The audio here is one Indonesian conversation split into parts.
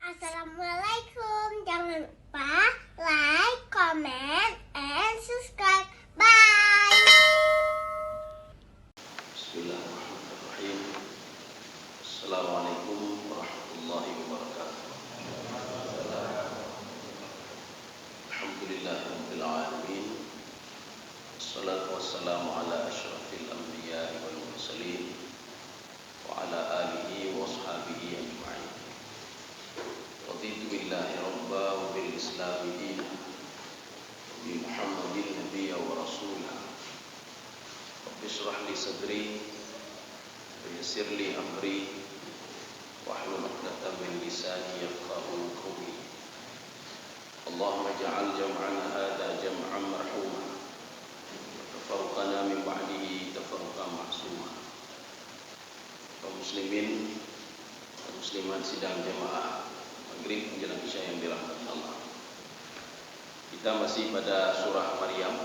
Assalamualaikum. Jangan lupa like, comment, and subscribe. Bye. Bismillahirrahmanirrahim. Assalamualaikum warahmatullahi wabarakatuh. Alhamdulillahirabbil alamin. Wassalatu wassalamu ala asyrafil anbiya'i wal mursalin wa ala alihi wa ashabihi ajma'in. Raditu billahi rabba wa bil islami dina wa bi Muhammadin nabiyya wa rasulah. Rabbi shrah li sadri wa yassir li amri wahlul 'uqdatam min lisani yafqahu qawli. Allahumma ij'al jam'ana hadha jam'an marhuma wa tafarraqana min ba'dihi tafarruqan ma'suma. Kaum muslimin dan muslimat sidang jamaah maghrib menjelang isya yang dirahmati Allah. Kita masih pada surah Maryam.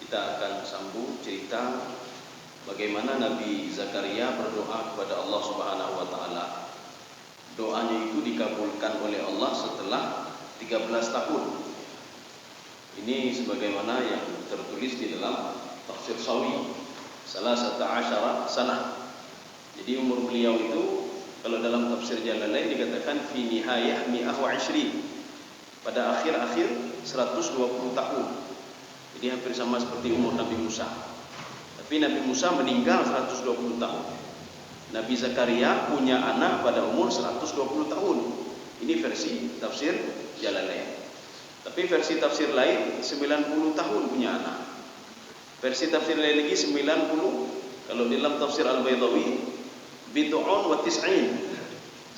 Kita akan sambung cerita bagaimana Nabi Zakaria berdoa kepada Allah Subhanahu wa taala. Doanya itu dikabulkan oleh Allah setelah 13 tahun. Ini sebagaimana yang tertulis di dalam tafsir Sawi, salah satu asyara sanah. Jadi umur beliau itu kalau dalam tafsir Jalalain dikatakan fi nihayah mi'ah wa 20. Pada akhir-akhir 120 tahun. Jadi hampir sama seperti umur Nabi Musa. Tapi Nabi Musa meninggal 120 tahun. Nabi Zakaria punya anak pada umur 120 tahun. Ini versi tafsir Jalalain. Tapi versi tafsir lain 90 tahun punya anak. Versi tafsir lain lagi 90. Kalau dalam tafsir Al-Baydawi bid'un wa tis'in 97.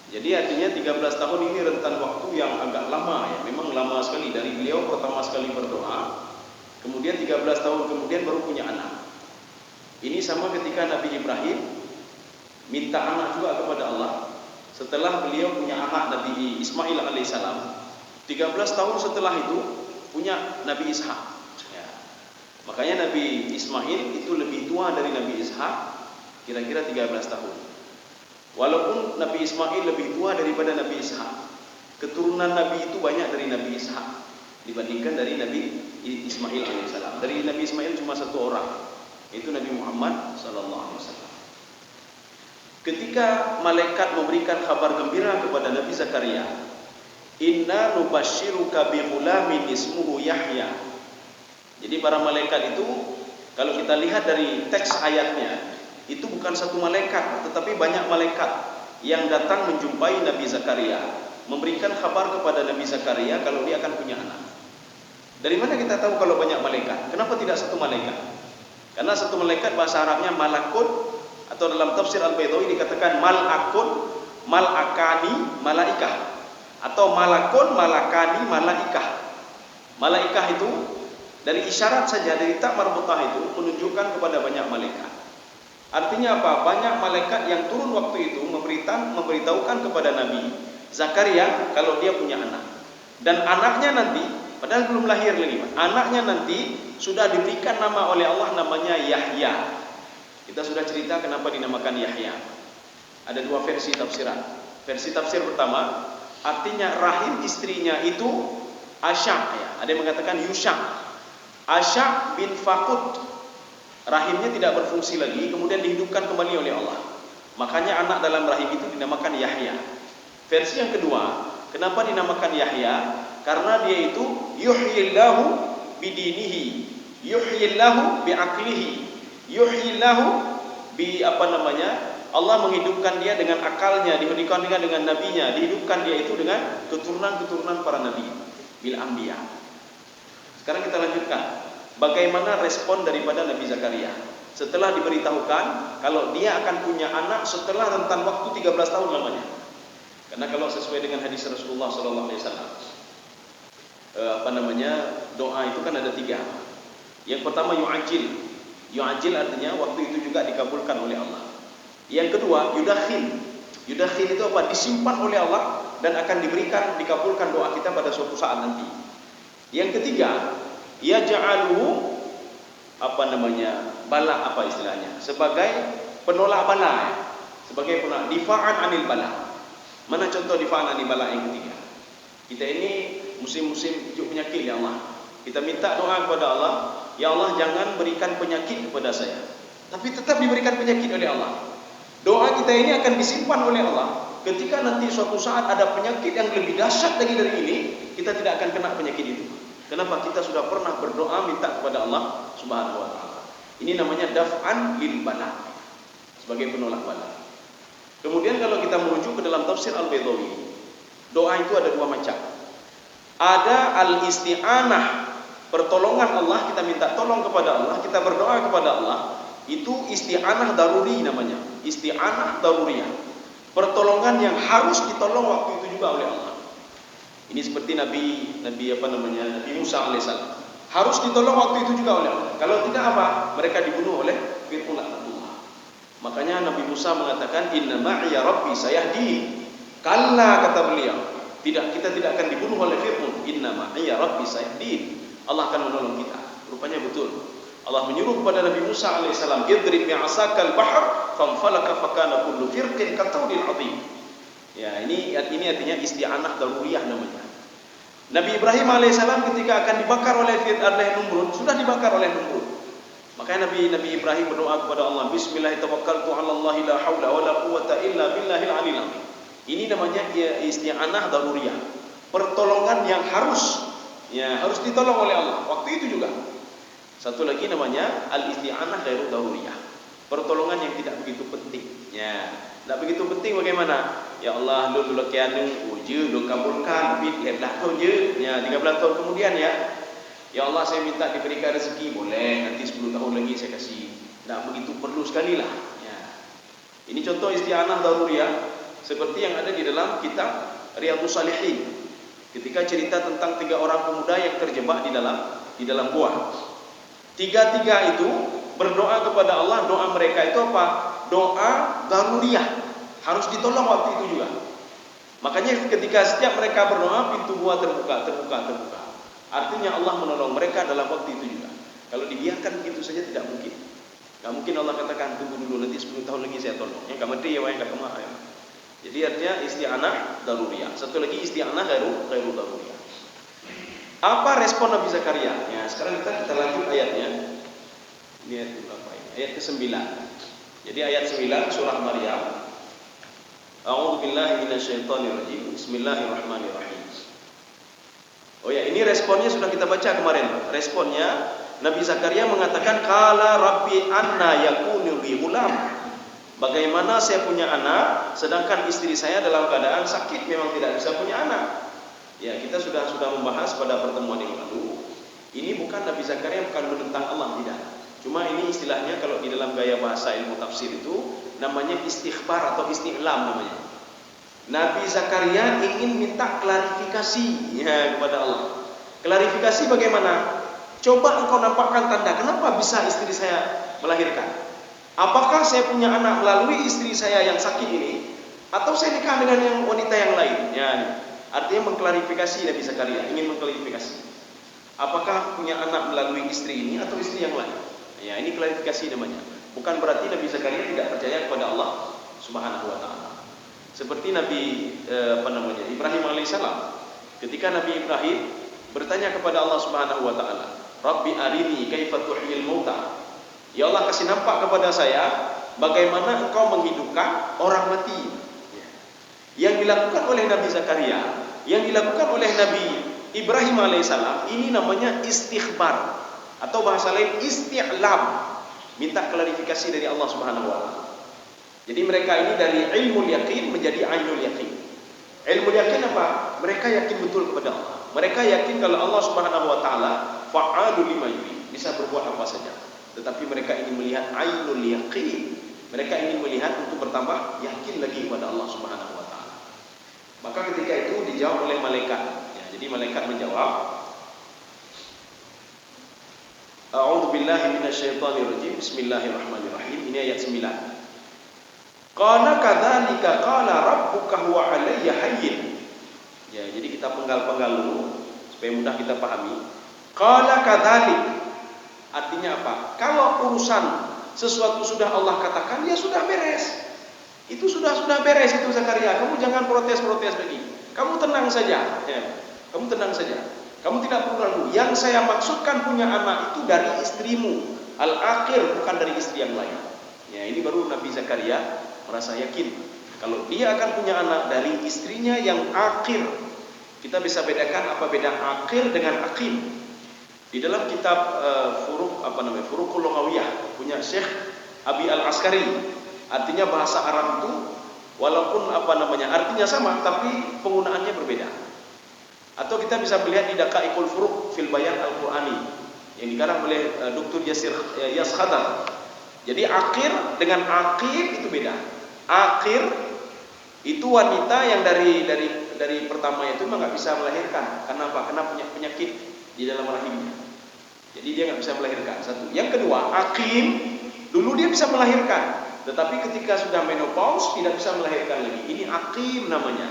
Jadi artinya 13 tahun ini rentan waktu yang agak lama ya. Memang lama sekali dari beliau pertama sekali berdoa, kemudian 13 tahun kemudian baru punya anak. Ini sama ketika Nabi Ibrahim minta anak juga kepada Allah. Setelah beliau punya anak Nabi Ismail alaihissalam, 13 tahun setelah itu punya Nabi Ishak. Makanya Nabi Ismail itu lebih tua dari Nabi Ishak, kira-kira 13 tahun. Walaupun Nabi Ismail lebih tua daripada Nabi Ishak, keturunan Nabi itu banyak dari Nabi Ishak dibandingkan dari Nabi Ismail alaihissalam. Dari Nabi Ismail cuma satu orang, yaitu Nabi Muhammad sallallahu alaihi wasallam. Ketika malaikat memberikan kabar gembira kepada Nabi Zakaria, "Inna nubashiruka bi ghulamin ismuhu Yahya." Jadi para malaikat itu kalau kita lihat dari teks ayatnya itu bukan satu malaikat tetapi banyak malaikat yang datang menjumpai Nabi Zakaria, memberikan kabar kepada Nabi Zakaria kalau dia akan punya anak. Dari mana kita tahu kalau banyak malaikat? Kenapa tidak satu malaikat? Karena satu malaikat bahasa Arabnya malakun, atau dalam tafsir Al-Baydawi dikatakan malakun, malakani, malaikah, atau malakun, malakani, malaikah. Malaikah itu dari isyarat saja, dari tak marbutah itu menunjukkan kepada banyak malaikat. Artinya apa? Banyak malaikat yang turun waktu itu memberitahukan kepada Nabi Zakaria kalau dia punya anak. Dan anaknya nanti, padahal belum lahir lagi, anaknya nanti sudah diberikan nama oleh Allah, namanya Yahya. Kita sudah cerita kenapa dinamakan Yahya. Ada dua versi tafsiran. Versi tafsir pertama, artinya rahim istrinya itu Asya, ya. Ada yang mengatakan Yusha. Asya bin Fakut, rahimnya tidak berfungsi lagi, kemudian dihidupkan kembali oleh Allah. Makanya anak dalam rahim itu dinamakan Yahya. Versi yang kedua, kenapa dinamakan Yahya? Karena dia itu yuhyillahu bidinihi, yuhyillahu biaklihi, yuhyillahu bi Allah menghidupkan dia dengan akalnya, dihidupkan dengan nabinya, dihidupkan dia itu dengan keturunan-keturunan para nabi, bil anbiya. Sekarang kita lanjutkan. Bagaimana respon daripada Nabi Zakaria setelah diberitahukan kalau dia akan punya anak setelah rentan waktu 13 tahun lamanya. Karena kalau sesuai dengan hadis Rasulullah sallallahu alaihi wasallam, doa itu kan ada 3. Yang pertama yu'ajil. Yu'ajil artinya waktu itu juga dikabulkan oleh Allah. Yang kedua yudakhil. Yudakhil itu apa? Disimpan oleh Allah dan akan dikabulkan doa kita pada suatu saat nanti. Yang ketiga, yaj'aluhu bala, sebagai penolak bala, ya. sebagai penolak. Difa'an anil bala. Mana contoh difa'an anil bala yang ketiga? Kita ini musim-musim ujuk penyakit ya Allah. Kita minta doa kepada Allah, ya Allah jangan berikan penyakit kepada saya. Tapi tetap diberikan penyakit oleh Allah. Doa kita ini akan disimpan oleh Allah. Ketika nanti suatu saat ada penyakit yang lebih dahsyat lagi dari ini, kita tidak akan kena penyakit itu. Kenapa? Kita sudah pernah berdoa minta kepada Allah Subhanahu wa taala. Ini namanya daf'an lil bala, sebagai penolak bala. Kemudian kalau kita merujuk ke dalam tafsir Al-Baydawi, doa itu ada dua macam. Ada al-isti'anah, pertolongan Allah, kita minta tolong kepada Allah, kita berdoa kepada Allah. Itu isti'anah daruri namanya. Isti'anah daruriyah. Pertolongan yang harus ditolong waktu itu juga oleh Allah. Ini seperti Nabi Musa alaihissalam. Harus ditolong waktu itu juga oleh Allah. Kalau tidak apa? Mereka dibunuh oleh Fir'aun laknatullah. Makanya Nabi Musa mengatakan, Inna ma'iya Rabbi sayahdi. Kalla, kata beliau, kita tidak akan dibunuh oleh Fir'aun. Inna ma'iya Rabbi sayahdi. Allah akan menolong kita. Rupanya betul. Allah menyuruh kepada Nabi Musa alaihissalam, idrib bi'asakal bahr fanfalaka fakana kullu firqin katawdil azim. Ya, ini artinya isti'anah daruriyah namanya. Nabi Ibrahim alaihissalam ketika akan dibakar oleh Namrud, sudah dibakar oleh Namrud. Makanya Nabi Ibrahim berdoa kepada Allah, Bismillahirrahmanirrahim, 'alallahi la haula wala quwwata illa billahil 'aliyil 'azim. Ini namanya isti'anah daruriyah. Pertolongan yang harus ditolong oleh Allah waktu itu juga. Satu lagi namanya al-isti'anah ghairu daruriyah. Pertolongan yang tidak begitu penting. Ya, tidak begitu penting bagaimana? Ya Allah, lu kianu uji, lu kabulkan, tapi lihatlah tu je. Ya, 13 tahun kemudian ya. Ya Allah, saya minta diberikan rezeki, boleh. Nanti 10 tahun lagi saya kasih. Tidak begitu perlu sekali lah. Ya. Ini contoh isti'anah daruriyah seperti yang ada di dalam kitab Riyadhus Shalihin. Ketika cerita tentang 3 orang pemuda yang terjebak di dalam gua. Tiga itu berdoa kepada Allah. Doa mereka itu apa? Doa daruriyah, harus ditolong waktu itu juga. Makanya ketika setiap mereka berdoa, pintu gua terbuka. Artinya Allah menolong mereka dalam waktu itu juga. Kalau dibiarkan begitu saja tidak mungkin. Gak mungkin Allah katakan tunggu dulu, nanti 10 tahun lagi saya tolong. Yang gak mati ya, yang gak kemah ya. Jadi artinya isti'anah daruriyah. Satu lagi isti'anah ghairu daruriyah. Apa respon Nabi Zakaria? Ya, sekarang kita lanjut ayatnya. Ini ayat berapa ini? Ayat ke-9. Jadi ayat 9 surah Maryam. A'udzu billahi minasyaitonir rajim. Bismillahirrahmanirrahim. Oh ya, ini responnya sudah kita baca kemarin. Responnya Nabi Zakaria mengatakan, qala rabbi anna yakunu li ghulam. Bagaimana saya punya anak sedangkan istri saya dalam keadaan sakit, memang tidak bisa punya anak. Ya, kita sudah membahas pada pertemuan yang lalu. Ini bukan Nabi Zakaria bukan menentang Allah, tidak. Cuma ini istilahnya kalau di dalam gaya bahasa ilmu tafsir itu namanya istighfar atau isti'lam namanya. Nabi Zakaria ingin minta klarifikasi kepada Allah. Klarifikasi bagaimana? Coba engkau nampakkan tanda kenapa bisa istri saya melahirkan. Apakah saya punya anak melalui istri saya yang sakit ini, atau saya nikah dengan yang wanita yang lain? Ya, artinya mengklarifikasi. Nabi Zakaria ingin mengklarifikasi. Apakah punya anak melalui istri ini atau istri yang lain? Ya, ini klarifikasi namanya. Bukan berarti Nabi Zakaria tidak percaya kepada Allah Subhanahu wa taala. Seperti Nabi Ibrahim alaihissalam. Ketika Nabi Ibrahim bertanya kepada Allah Subhanahu wa taala, Rabbi arini kaifa tuhyil mauta. Ya Allah, kasih nampak kepada saya bagaimana engkau menghidupkan orang mati. Yang dilakukan oleh Nabi Zakaria, yang dilakukan oleh Nabi Ibrahim alaihissalam, ini namanya istighfar atau bahasa lain isti'lam, minta klarifikasi dari Allah Subhanahu wa taala. Jadi mereka ini dari ilmu yakin menjadi ainul yakin. Ilmu yakin apa? Mereka yakin betul kepada Allah. Mereka yakin kalau Allah Subhanahu wa taala fa'alu lima yurid, bisa berbuat apa saja. Tetapi mereka ingin melihat ainul yakin. Mereka ingin melihat untuk bertambah yakin lagi kepada Allah Subhanahu wa taala. Maka ketika itu dijawab oleh malaikat. Ya, jadi malaikat menjawab, A'udzu billahi minasyaitonir rajim. Bismillahirrahmanirrahim. Ini ayat 9. Qala kadzalika qala rabbuka huwa 'alayya hayyin. Ya, jadi kita penggal-penggal dulu supaya mudah kita pahami. Qala kadzalik artinya apa? Kalau urusan sesuatu sudah Allah katakan, ya sudah beres. Itu sudah beres itu Zakaria. Kamu jangan protes-protes lagi. Kamu tenang saja. Ya. Kamu tenang saja. Kamu tidak perlu ragu. Yang saya maksudkan punya anak itu dari istrimu. Al-akhir, bukan dari istri yang lain. Ya, ini baru Nabi Zakaria merasa yakin kalau dia akan punya anak dari istrinya yang akhir. Kita bisa bedakan apa beda akhir dengan akim. Di dalam kitab Furuqul Lughawiyah punya Syekh Abi Al-Askari, artinya bahasa Arab itu walaupun artinya sama tapi penggunaannya berbeda. Atau kita bisa melihat di Daqaiqul Furuq fil Bayan Al-Qur'ani yang dikarang oleh Dr. Yas Khadar. Jadi akhir dengan akhir itu beda. Akhir itu wanita yang dari pertama itu memang nggak bisa melahirkan. Karena apa? Karena punya penyakit di dalam rahimnya. Jadi dia nggak bisa melahirkan. Satu. Yang kedua, akim dulu dia bisa melahirkan, tetapi ketika sudah menopause tidak bisa melahirkan lagi. Ini akim namanya.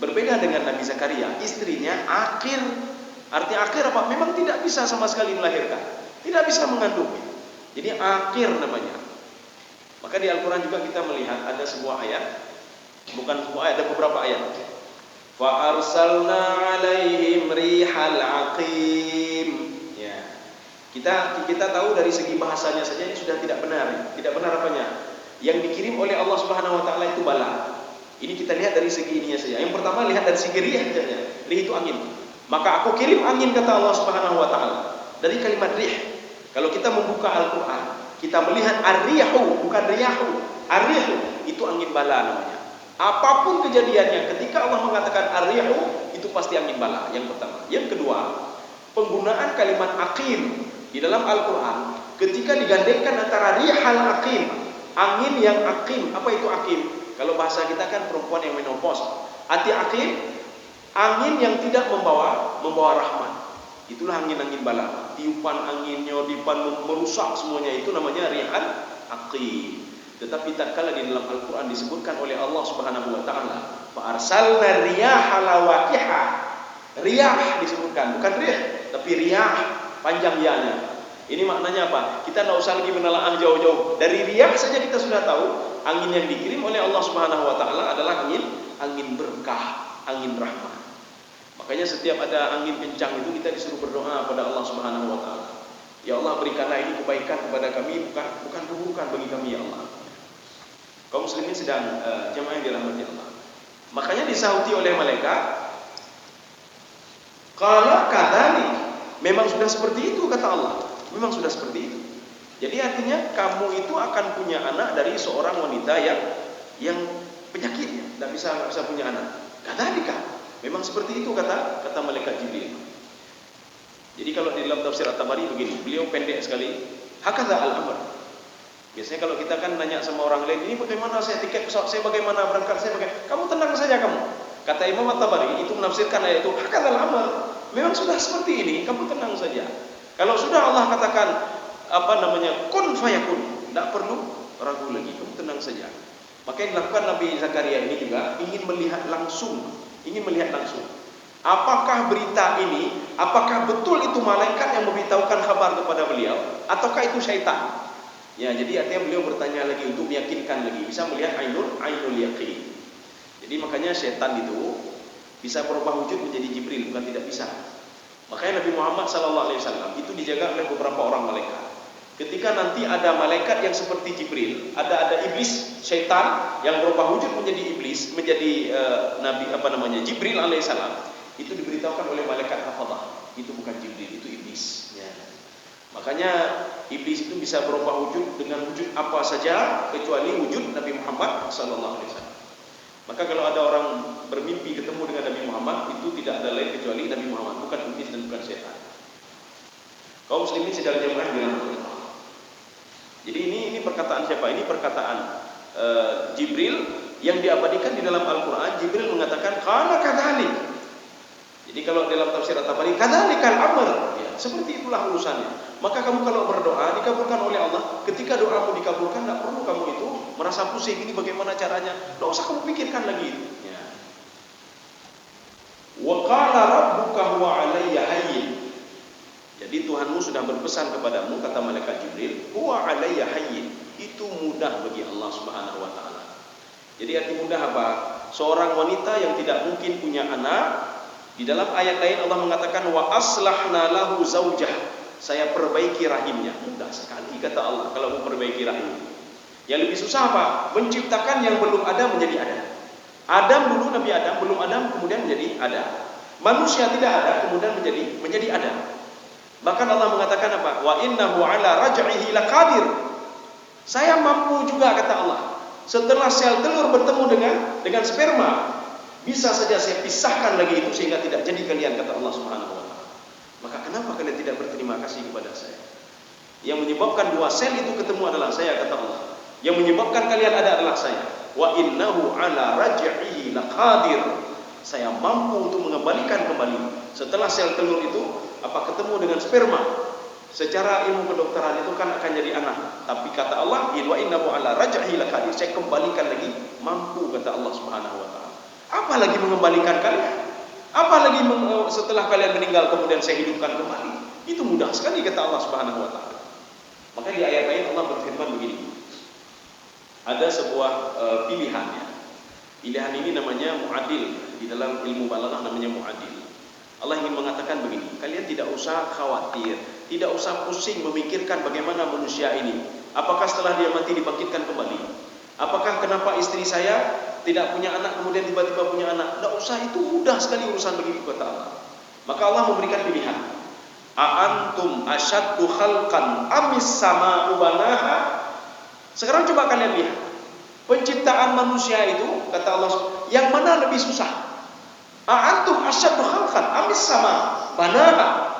Berbeda dengan Nabi Zakaria, istrinya akhir. Arti akhir apa? Memang tidak bisa sama sekali melahirkan, tidak bisa mengandung. Jadi akhir namanya. Maka di Al-Quran juga kita melihat ada sebuah ayat, bukan sebuah ayat, ada beberapa ayat. Fa arsalna 'alaihim rihal aqim. Ya. Kita tahu dari segi bahasanya saja ini sudah tidak benar. Tidak benar apanya? Yang dikirim oleh Allah Subhanahu wa taala itu bala. Ini kita lihat dari segi ininya saja. Yang pertama lihat dari segi rih saja. Rih itu angin. Maka aku kirim angin kata Allah Subhanahu wa taala. Dari kalimat rih. Kalau kita membuka Al-Qur'an, kita melihat ar-rihu, bukan riyahu. Ar-rihu itu angin bala namanya. Apapun kejadiannya ketika Allah mengatakan ar-rihu itu pasti angin bala, yang pertama. Yang kedua, penggunaan kalimat aqim di dalam Al-Qur'an ketika digandengkan antara rihal aqim, angin yang aqim. Apa itu aqim? Kalau bahasa kita kan perempuan yang menopause. Arti aqim, angin yang tidak membawa rahmat. Itulah angin-angin bala. Tiupan anginnya, tiupan merusak semuanya, itu namanya rihal aqim. Tetapi tak kala di dalam Al-Quran disebutkan oleh Allah Subhanahu wa taala, fa arsalna riyaha lawaqiha. Riyah disebutkan, bukan rih, tapi riyah, panjang ya-nya. Ini maknanya apa? Kita tidak usah lagi menelaah jauh-jauh. Dari riyah saja kita sudah tahu angin yang dikirim oleh Allah Subhanahu wa taala adalah angin berkah, angin rahmat. Makanya setiap ada angin kencang itu kita disuruh berdoa kepada Allah Subhanahu wa taala. Ya Allah, berikanlah ini kebaikan kepada kami, bukan keburukan bagi kami ya Allah. Kaum muslimin sedang jemaah yang dirahmati Allah. Makanya disahuti oleh malaikat, qala kadzalik. Memang sudah seperti itu kata Allah. Memang sudah seperti itu. Jadi artinya kamu itu akan punya anak dari seorang wanita yang penyakitnya, tidak bisa punya anak. Kadzalika. Memang seperti itu kata malaikat Jibril. Jadi kalau di dalam tafsir At-Tabari begini, beliau pendek sekali. Hakadza al-amr. Biasanya kalau kita kan nanya sama orang lain, ini bagaimana saya tiket pesawat saya, bagaimana berangkat saya, kamu tenang saja kamu. Kata Imam At-Tabari itu menafsirkan ayat itu, hakadza al-amr. Memang sudah seperti ini, kamu tenang saja. Kalau sudah Allah katakan kun fayakun, tidak perlu ragu lagi, kamu tenang saja. Maka yang dilakukan Nabi Zakaria ini juga ingin melihat langsung. Apakah berita ini, apakah betul itu malaikat yang memberitahukan kabar kepada beliau, ataukah itu syaitan? Ya, jadi artinya beliau bertanya lagi untuk meyakinkan lagi, bisa melihat ainul yaqin. Jadi makanya syaitan itu bisa berubah wujud menjadi Jibril, bukan tidak bisa. Makanya Nabi Muhammad SAW itu dijaga oleh beberapa orang malaikat. Ketika nanti ada malaikat yang seperti Jibril, ada iblis, syaitan yang berubah wujud menjadi iblis, menjadi Jibril alaihissalam, itu diberitahukan oleh malaikat hafadzah. Itu bukan Jibril, itu iblis. Ya. Makanya iblis itu bisa berubah wujud dengan wujud apa saja kecuali wujud Nabi Muhammad SAW. Maka kalau ada orang bermimpi ketemu dengan Nabi Muhammad, itu tidak ada lain kecuali Nabi Muhammad, bukan iblis dan bukan syaitan. Kaum muslimin sedang jemaah dirahmati Allah. Jadi ini perkataan siapa? Ini perkataan Jibril yang diabadikan di dalam Al-Quran. Jibril mengatakan kana kadzalik. Jadi kalau dalam tafsir At-Tabari kadzalikal amr, ya, seperti itulah urusannya. Maka kamu kalau berdoa dikabulkan oleh Allah, ketika doamu dikabulkan tidak perlu kamu itu merasa pusing, ini bagaimana caranya, tidak usah kamu pikirkan lagi itu. Ya. Wa qala rabbuka huwa 'alayya hayyin. Jadi Tuhanmu sudah berpesan kepadamu, kata malaikat Jibril, huwa 'alayya hayyin. Itu mudah bagi Allah Subhanahu wa taala. Jadi arti mudah apa? Seorang wanita yang tidak mungkin punya anak, di dalam ayat lain Allah mengatakan wa aslahna lahu zaujah. Saya perbaiki rahimnya. Mudah sekali kata Allah kalau memperbaiki rahim. Yang lebih susah apa? Menciptakan yang belum ada menjadi ada. Adam dulu, Nabi Adam belum Adam, kemudian menjadi ada. Manusia tidak ada, kemudian menjadi ada. Bahkan Allah mengatakan apa? Wa innahu ala raj'ihi laqadir. Saya mampu juga kata Allah. Setelah sel telur bertemu dengan sperma, bisa saja saya pisahkan lagi itu sehingga tidak jadi kalian kata Allah Subhanahu wa taala. Maka kenapa kalian tidak berterima kasih kepada saya? Yang menyebabkan dua sel itu ketemu adalah saya kata Allah. Yang menyebabkan kalian ada adalah saya. Wa innahu ala raj'ihi laqadir. Saya mampu untuk mengembalikan kembali setelah sel telur itu ketemu dengan sperma. Secara ilmu kedokteran itu kan akan jadi anak. Tapi kata Allah, wa innahu ala raj'ihi laqadir. Saya kembalikan lagi, mampu kata Allah Subhanahu wa taala. Apalagi mengembalikan kalian? Apalagi setelah kalian meninggal kemudian saya hidupkan kembali? Itu mudah sekali kata Allah Subhanahu wa taala. Maka di ayat lain Allah berfirman begini. Ada sebuah pilihan ya. Pilihan ini namanya muadil. Di dalam ilmu balaghah namanya muadil. Allah ingin mengatakan begini, kalian tidak usah khawatir, tidak usah pusing memikirkan bagaimana manusia ini. Apakah setelah dia mati dibangkitkan kembali? Apakah kenapa istri saya tidak punya anak kemudian tiba-tiba punya anak? Tidak usah, itu mudah sekali urusan begitu kata Allah. Maka Allah memberikan pilihan. A'antum asyaddu khalqan amis sama'u banaha. Sekarang coba kalian lihat. Penciptaan manusia itu kata Allah, yang mana lebih susah? A'antum asyaddu khalqan amis sama banaha.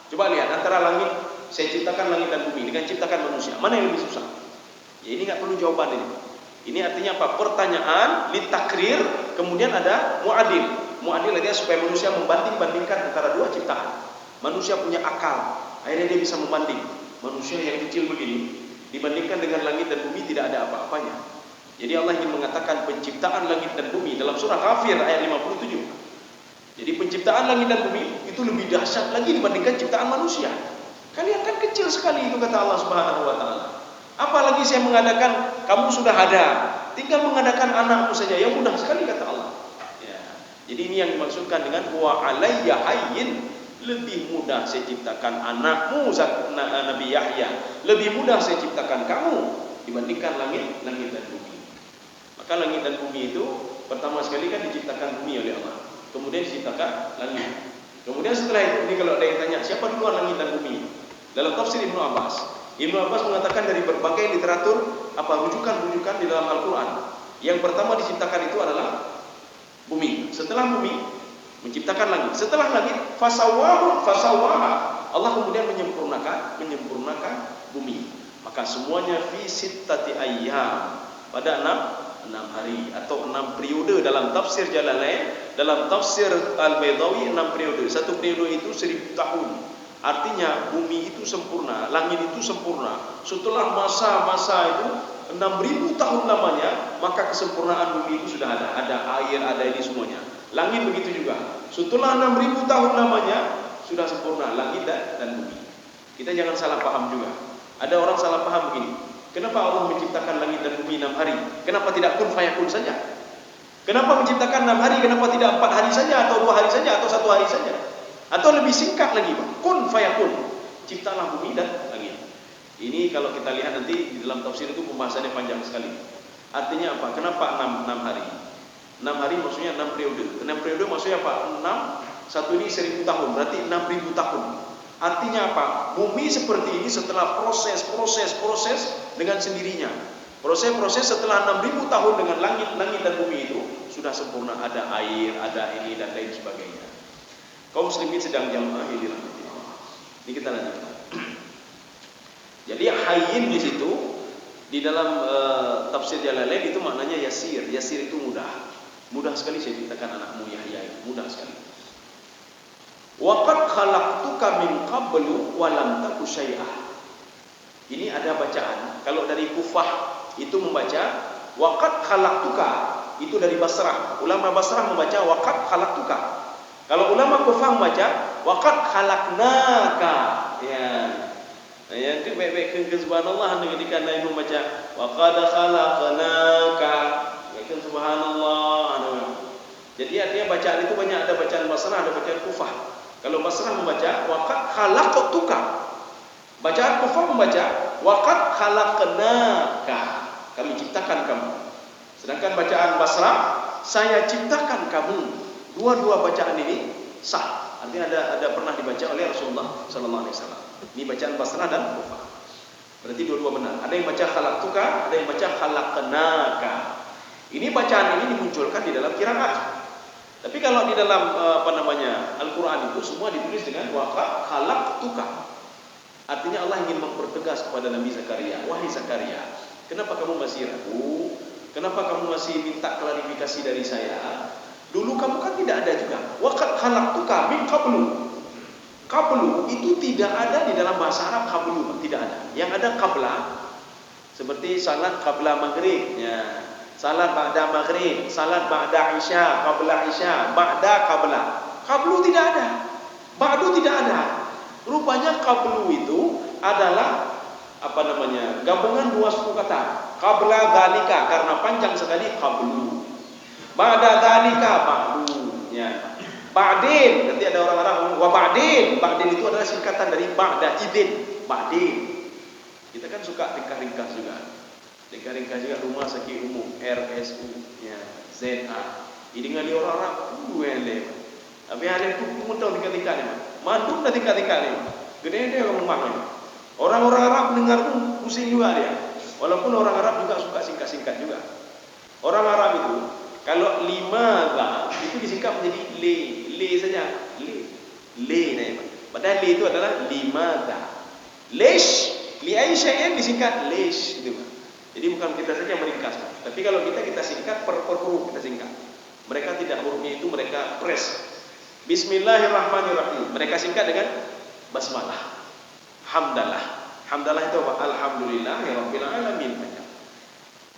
Coba lihat antara langit, saya ciptakan langit dan bumi dengan ciptakan manusia, mana yang lebih susah? Ya ini enggak perlu jawaban ini. Ini artinya apa? Pertanyaan litakrir, kemudian ada muadil. Muadil artinya supaya manusia membanding-bandingkan antara dua ciptaan. Manusia punya akal, akhirnya dia bisa membanding. Manusia yang kecil begini dibandingkan dengan langit dan bumi tidak ada apa-apanya. Jadi Allah ingin mengatakan penciptaan langit dan bumi dalam surah Kafir ayat 57. Jadi penciptaan langit dan bumi itu lebih dahsyat lagi dibandingkan ciptaan manusia. Kalian kan kecil sekali itu kata Allah Subhanahu wa taala. Apalagi saya mengadakan kamu sudah ada, tinggal mengadakan anakmu saja yang mudah sekali kata Allah. Ya. Jadi ini yang dimaksudkan dengan wa alayya hayyin, lebih mudah saya ciptakan anakmu Nabi Yahya, lebih mudah saya ciptakan kamu dibandingkan langit dan bumi. Maka langit dan bumi itu pertama sekali kan diciptakan bumi oleh Allah. Kemudian diciptakan langit. Kemudian setelah itu, ini kalau ada yang tanya, siapa duluan langit dan bumi? Dalam tafsir Ibnu Abbas mengatakan dari berbagai literatur, rujukan-rujukan di dalam Al-Quran. Yang pertama diciptakan itu adalah bumi. Setelah bumi, menciptakan langit. Setelah langit, fasawaha. Allah kemudian menyempurnakan bumi. Maka semuanya fi sittati ayyam. Pada 6 hari atau 6 periode dalam tafsir Jalalain, dalam tafsir Al-Baydawi 6 periode. Satu periode itu 1000 tahun. Artinya bumi itu sempurna, langit itu sempurna. Setelah masa-masa itu 6000 tahun lamanya, maka kesempurnaan bumi itu sudah ada. Ada air, ada ini semuanya. Langit begitu juga. Setelah 6000 tahun lamanya sudah sempurna langit dan bumi. Kita jangan salah paham juga. Ada orang salah paham begini. Kenapa Allah menciptakan langit dan bumi 6 hari? Kenapa tidak kun fayakun saja? Kenapa menciptakan 6 hari? Kenapa tidak 4 hari saja, atau 2 hari saja, atau 1 hari saja? Atau lebih singkat lagi, kun fayakun. Ciptalah bumi dan langit. Ini kalau kita lihat nanti di dalam tafsir itu pembahasannya panjang sekali. Artinya apa? Kenapa 6 hari? 6 hari maksudnya 6 periode. 6 periode maksudnya apa? 6, satu ini 1000 tahun, berarti 6000 tahun. Artinya apa? Bumi seperti ini setelah proses dengan sendirinya. Proses setelah 6000 tahun dengan langit dan bumi itu sudah sempurna, ada air, ada ini dan lain sebagainya. Kaum muslimin sedang jamaah ini dirahmati Allah. Ini kita lanjutkan. Jadi hayyin di situ di dalam tafsir Jalalain itu maknanya yasir. Yasir itu mudah. Mudah sekali saya ciptakan anakmu Yahya itu, mudah sekali. Wa qad khalaqtuka min qablu wa lam taku syai'ah. Ini ada bacaan. Kalau dari Kufah itu membaca wa qad khalaqtuka, itu dari Basrah. Ulama Basrah membaca wa qad khalaqtuka. Kalau ulama Kufah membaca wa qad khalaqnaka. Ya. Ya, itu baik-baik ke subhanallah ketika Nabi membaca wa qad khalaqnaka. Itu subhanallah. Jadi artinya bacaan itu banyak, ada bacaan Basrah, ada bacaan Kufah. Kalau Basrah membaca waqad khalaqtuka. Bacaan Kufah membaca waqad khalaqnaka. Kami ciptakan kamu. Sedangkan bacaan Basrah, saya ciptakan kamu. Dua-dua bacaan ini sah. Artinya ada pernah dibaca oleh Rasulullah sallallahu alaihi wasallam. Ini bacaan Basrah dan Kufah. Berarti dua-dua benar. Ada yang baca khalaqtuka, ada yang baca khalaqnaka. Ini bacaan ini dimunculkan di dalam qiraat. Tapi kalau di dalam Al-Qur'an itu semua ditulis dengan waqad khalaqtuka. Artinya Allah ingin mempertegas kepada Nabi Zakaria, wahai Zakaria, kenapa kamu masih ragu? Kenapa kamu masih minta klarifikasi dari saya? Dulu kamu kan tidak ada juga. Waqad khalaqtuka min qablu. Qablu itu tidak ada di dalam bahasa Arab, qablu tidak ada. Yang ada qabla, seperti salat qabla maghrib, ya. Salat ba'da maghrib, salat ba'da isya, qabla isya, ba'da qabla. Qablu tidak ada. Ba'du tidak ada. Rupanya qablu itu adalah gabungan dua suku kata. Qabla dzalika, karena panjang sekali qablu. Ba'da dzalika, ba'du, ya. Ba'din, nanti ada orang Arab ngomong wa ba'din. Ba'din itu adalah singkatan dari ba'da idin, ba'din. Kita kan suka ringkas-ringkas juga. Ringkas juga rumah sakit umum, RSU, ya, ZA. Ini ngali orang Arab, duele. Tapi ada itu mudah tingkat-tingkat ni, manduk dah tingkat-tingkat ni. Gede dia orang rumah ni. Orang-orang Arab dengar pun pusing juga dia. Walaupun orang Arab juga suka singkat-singkat juga. Orang Arab itu kalau limadha itu disingkat menjadi le saja, le ni. Padahal le itu adalah limadha. Lesh, li ai syai'in disingkat lesh itu. Jadi bukan kita saja meringkas, tapi kalau kita singkat per huruf kita singkat. Mereka tidak hurufnya itu mereka press. Bismillahirrahmanirrahim. Mereka singkat dengan basmalah. Hamdalah. Hamdalah itu apa? Alhamdulillahirabbil alamin.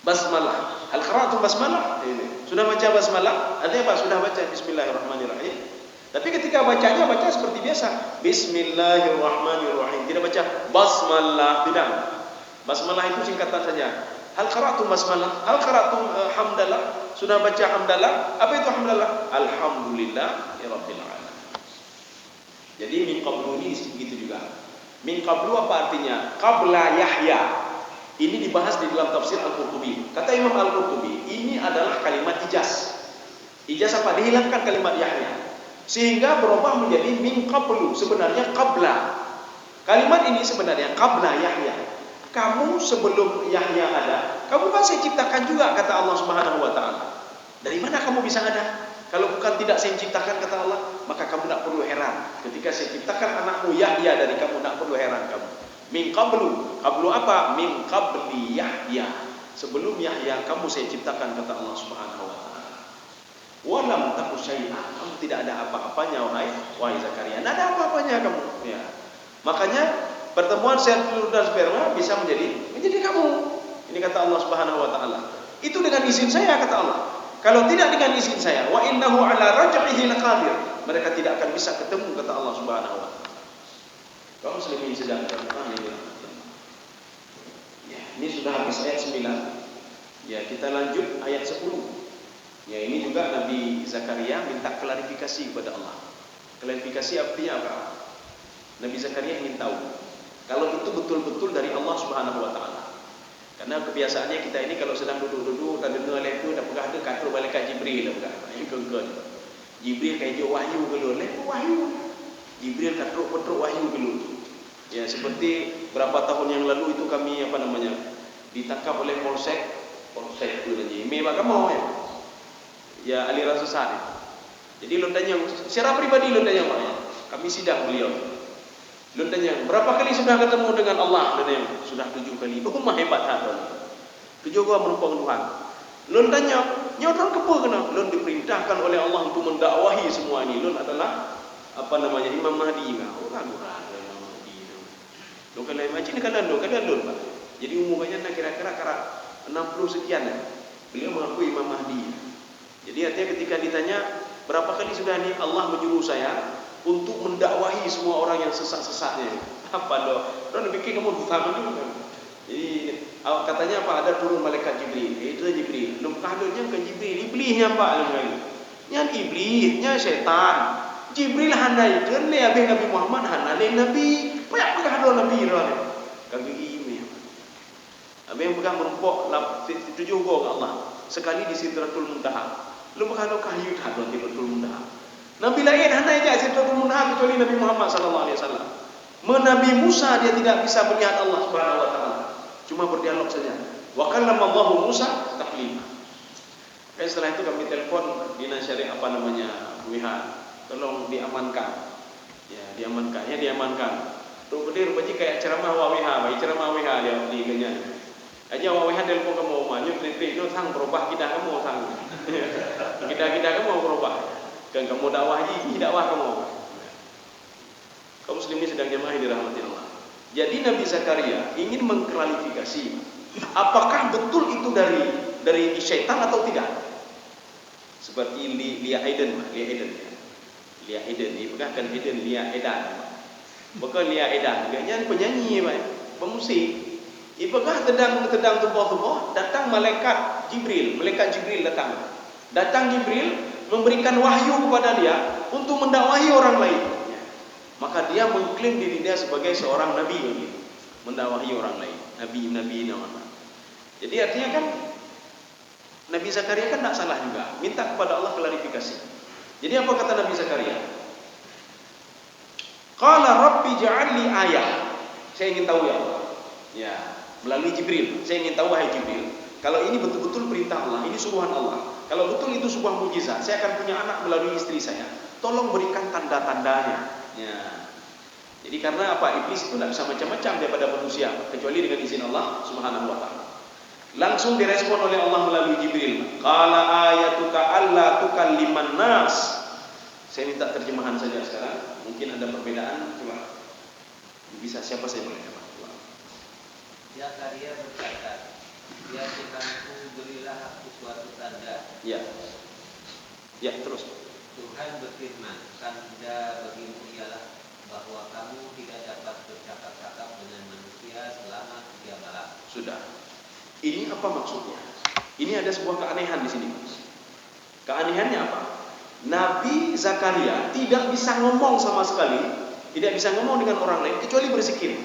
Basmalah. Hal qara'tum basmalah? Ini. Sudah baca basmalah? Artinya apa? Sudah baca bismillahirrahmanirrahim. Tapi ketika bacanya baca seperti biasa. Bismillahirrahmanirrahim. Tidak baca basmalah, tidak. Basmalah itu singkatan saja. Hal qara'tum basmalah? Hal qara'tum hamdalah? Sudah baca hamdalah? Apa itu hamdalah? Alhamdulillahirabbil alamin. Jadi min qablu ini begitu juga. Min qablu apa artinya? Qabla Yahya. Ini dibahas di dalam tafsir Al-Qurtubi. Kata Imam Al-Qurtubi, ini adalah kalimat ijaz. Ijaz apa? Dihilangkan kalimat Yahya. Sehingga berubah menjadi min qablu. Sebenarnya qabla. Kalimat ini sebenarnya qabla Yahya. Kamu sebelum Yahya ada, kamu kan saya ciptakan juga, kata Allah Subhanahu wa taala. Dari mana kamu bisa ada? Kalau bukan tidak saya ciptakan, kata Allah, maka kamu tidak perlu heran. Ketika saya ciptakan anakmu Yahya dari kamu, tidak perlu heran kamu. Min qablu. Qablu apa? Min qabli Yahya. Sebelum Yahya kamu saya ciptakan, kata Allah Subhanahu wa taala. Walam taku syai'an. Kamu tidak ada apa-apanya wahai Zakaria. Tidak ada apa-apanya kamu. Ya. Makanya pertemuan sel telur dan sperma bisa menjadi kamu. Ini kata Allah Subhanahu wa taala. Itu dengan izin saya, kata Allah. Kalau tidak dengan izin saya, wa innahu ala raj'ihi laqadir. Mereka tidak akan bisa ketemu, kata Allah Subhanahu wa taala. Kaum muslimin sedang berperang ini. Ya, ini sudah habis ayat 9. Ya, kita lanjut ayat 10. Ya, ini juga Nabi Zakaria minta klarifikasi kepada Allah. Klarifikasi artinya apa? Nabi Zakaria ingin tahu kalau itu betul-betul dari Allah Subhanahu wa taala. Karena kebiasaannya kita ini kalau sedang duduk-duduk dan dengar lepo dah pegah ada katruk malaikat Jibril lah pegah. Ini kengkon. Jibril kayak jo wahyu gelo lepo wahyu. Jibril katruk-katruk wahyu gelo. Ya, seperti berapa tahun yang lalu itu kami ditangkap oleh polsek itu aja. Memang kamu ya. Ya, aliran sesat. Jadi lu tanya secara pribadi lu tanya Pak ya. Kami sidang beliau. Lu tanya, berapa kali sudah ketemu dengan Allah? Lu tanya, sudah 7 kali. Oh, mah hebat hal. 7 gua merupakan Tuhan. Lu tanya, nyoron kepo kena? Lu diperintahkan oleh Allah untuk mendakwahi semua ini. Lu adalah Imam Mahdi. Orang-orang Imam Mahdi. Lu kalau imagine kalian lu Pak. Jadi umurnya kira-kira 60 sekian ya. Beliau mengaku Imam Mahdi. Jadi artinya ketika ditanya, berapa kali sudah nih Allah menyuruh saya untuk mendakwahi semua orang yang sesat-sesatnya. Apa lo? Orang bikin kamu utama juga. Jadi Katanya apa? Ada turun malaikat Jibril. Itu Jibril. Lumkahnya ke Jibril. Iblisnya apa? Yang iblisnya setan. Jibril handai kan le abih Nabi Muhammad handai Nabi. Banyak pegah Nabi rale. Kagak ime. Abih pegang merumpok 7 gong Allah. Sekali di Sidratul Muntaha. Lu bakal kahyu hadon di Sidratul Muntaha. Nabi lain handai aja Sidratul Muntaha kecuali Nabi Muhammad sallallahu alaihi wasallam. Nabi Musa dia tidak bisa melihat Allah Subhanahu wa taala. Cuma berdialog saja. Wa kallama Allahu Musa taklima. Setelah itu kami telepon dinas syariah apa namanya WH, tolong diamankan. Ya, diamankan. Tuh gede rupanya kayak ceramah WH, baik ceramah WH dia di genya. Aja WH telepon kamu maju trip itu sang berubah kita kamu sang. Kita kamu berubah. Kan kamu dakwah kamu. Kaum muslimin sedang jemaah dirahmati Allah. Jadi Nabi Zakaria ingin mengklarifikasi apakah betul itu dari syaitan atau tidak. Seperti Lia Eden ini bukan Eden Lia Edan. Bukan Lia Edan, gaknya penyanyi, pemusik. Apakah tedang tubuh datang malaikat Jibril datang. Datang Jibril memberikan wahyu kepada dia untuk mendakwahi orang lain. Maka dia mengklaim diri dia sebagai seorang nabi begitu, mendakwahi orang lain, nabi nama. Jadi artinya kan Nabi Zakaria kan tidak salah juga, minta kepada Allah klarifikasi. Jadi apa kata Nabi Zakaria? Qala Rabbi ja'alni ayah. Saya ingin tahu ya Allah. Ya, melalui Jibril. Saya ingin tahu wahai Jibril, kalau ini betul-betul perintah Allah, ini suruhan Allah. Kalau betul itu sebuah mukjizat, saya akan punya anak melalui istri saya. Tolong berikan tanda-tandanya. Ya. Jadi karena apa? Iblis itu tidak bisa macam-macam daripada manusia kecuali dengan izin Allah Subhanahu wa taala. Langsung direspon oleh Allah melalui Jibril. Qala ayatuka alla tukalliman nas. Saya minta terjemahan saja sekarang. Mungkin ada perbedaan. Coba. Bisa siapa saya boleh coba. Zakaria berkata, "Ya Tuhanku, berilah aku suatu tanda." Ya. Ya, terus. Tuhan berfirman, tanda bagimu ialah bahwa kamu tidak dapat bercakap-cakap dengan manusia selama 3 malam. Sudah. Ini apa maksudnya? Ini ada sebuah keanehan di sini. Keanehannya apa? Nabi Zakaria tidak bisa ngomong sama sekali, tidak bisa ngomong dengan orang lain kecuali berzikir.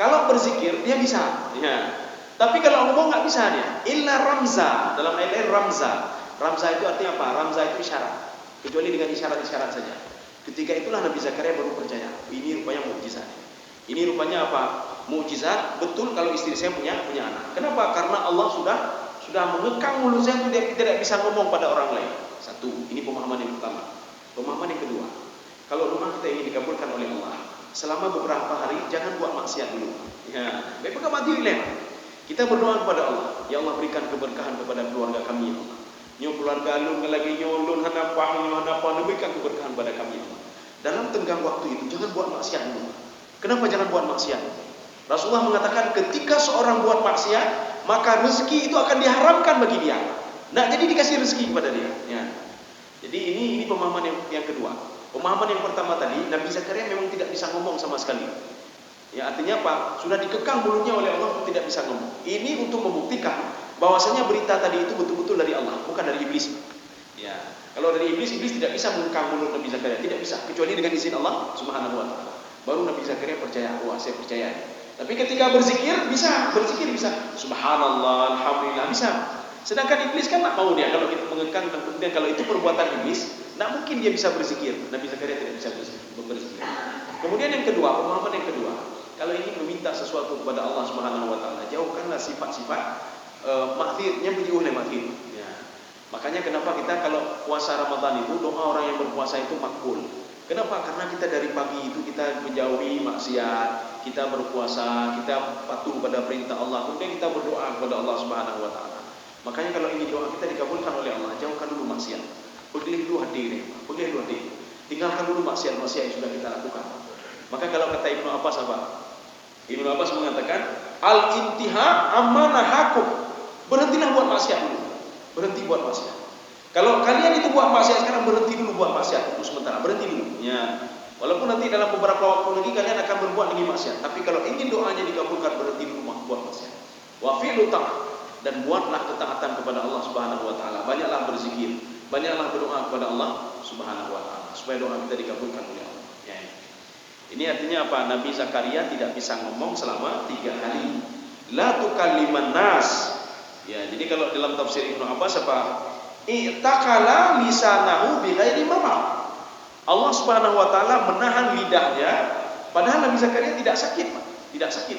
Kalau berzikir dia bisa, ya. Tapi kalau ngomong nggak bisa dia. Illa ramza, dalam ayat lain ramza. Ramza itu artinya apa? Ramza itu isyarat. Kecuali dengan isyarat-isyarat saja. Ketika itulah Nabi Zakaria baru percaya. Ini rupanya mukjizat. Ini rupanya apa? Mukjizat. Betul kalau istri saya punya anak. Kenapa? Karena Allah sudah mengekang mulut saya itu dia tidak bisa ngomong pada orang lain. Satu. Ini pemahaman yang pertama. Pemahaman yang kedua. Kalau rumah kita ingin dikabulkan oleh Allah, selama beberapa hari jangan buat maksiat dulu. Ya, baik mati leh. Kita berdoa kepada Allah. Ya Allah, berikan keberkahan kepada keluarga kami, ya Allah. Nyo keluarga lu lagi nyolon hanapa berikan keberkahan pada kami. Dalam tenggang waktu itu jangan buat maksiat dulu. Kenapa jangan buat maksiat? Rasulullah mengatakan ketika seorang buat maksiat, maka rezeki itu akan diharamkan bagi dia. Nah, jadi dikasih rezeki kepada dia. Ya. Jadi ini pemahaman yang kedua. Pemahaman yang pertama tadi, Nabi Zakaria memang tidak bisa ngomong sama sekali. Ya, artinya apa? Sudah dikekang mulutnya oleh Allah untuk tidak bisa ngomong. Ini untuk membuktikan bahwasanya berita tadi itu betul-betul dari Allah, bukan dari iblis. Ya, kalau dari iblis tidak bisa mengekang mulut Nabi Zakaria, tidak bisa kecuali dengan izin Allah Subhanahu wa taala. Baru Nabi Zakaria percaya, wah saya percaya. Tapi ketika berzikir bisa. Subhanallah, alhamdulillah bisa. Sedangkan iblis kan tak mau dia kalau kita mengekang dan kemudian kalau itu perbuatan iblis, tak mungkin dia bisa berzikir. Nabi Zakaria tidak bisa berzikir. Kemudian yang kedua, pemahaman yang kedua, kalau ingin meminta sesuatu kepada Allah Subhanahu wa taala, jauhkanlah sifat-sifat makhir, yang berjauh oleh makhir. Ya. Makanya kenapa kita kalau puasa Ramadan itu doa orang yang berpuasa itu makbul. Kenapa? Karena kita dari pagi itu kita menjauhi maksiat, kita berpuasa, kita patuh pada perintah Allah, kemudian kita berdoa kepada Allah Subhanahu wa taala. Makanya kalau ingin doa kita dikabulkan oleh Allah, jauhkan dulu maksiat. Pergi dulu hati. Tinggalkan dulu maksiat-maksiat yang sudah kita lakukan. Maka kalau kata Ibnu Abbas apa? Ibnu Abbas mengatakan, al-intiha amanahakum. Berhentilah buat maksiat dulu. Berhenti buat maksiat. Kalau kalian itu buat maksiat sekarang, berhenti dulu buat maksiat untuk sementara. Berhenti dulu. Ya. Walaupun nanti dalam beberapa waktu lagi kalian akan berbuat lagi maksiat. Tapi kalau ingin doanya dikabulkan, berhenti dulu buat maksiat. Wa fi'lu ta'at, dan buatlah ketaatan kepada Allah Subhanahu wa taala. Banyaklah berzikir, banyaklah berdoa kepada Allah Subhanahu wa taala supaya doa kita dikabulkan oleh Allah. Ya. Ini artinya apa? Nabi Zakaria tidak bisa ngomong selama 3 hari. La tukalliman nas. Ya, jadi kalau dalam tafsir Ibnu Abbas apa? I'taqala lisanahu bighairi marad. Allah Subhanahu wa taala menahan lidahnya padahal Nabi Zakaria tidak sakit, Pak. Tidak sakit.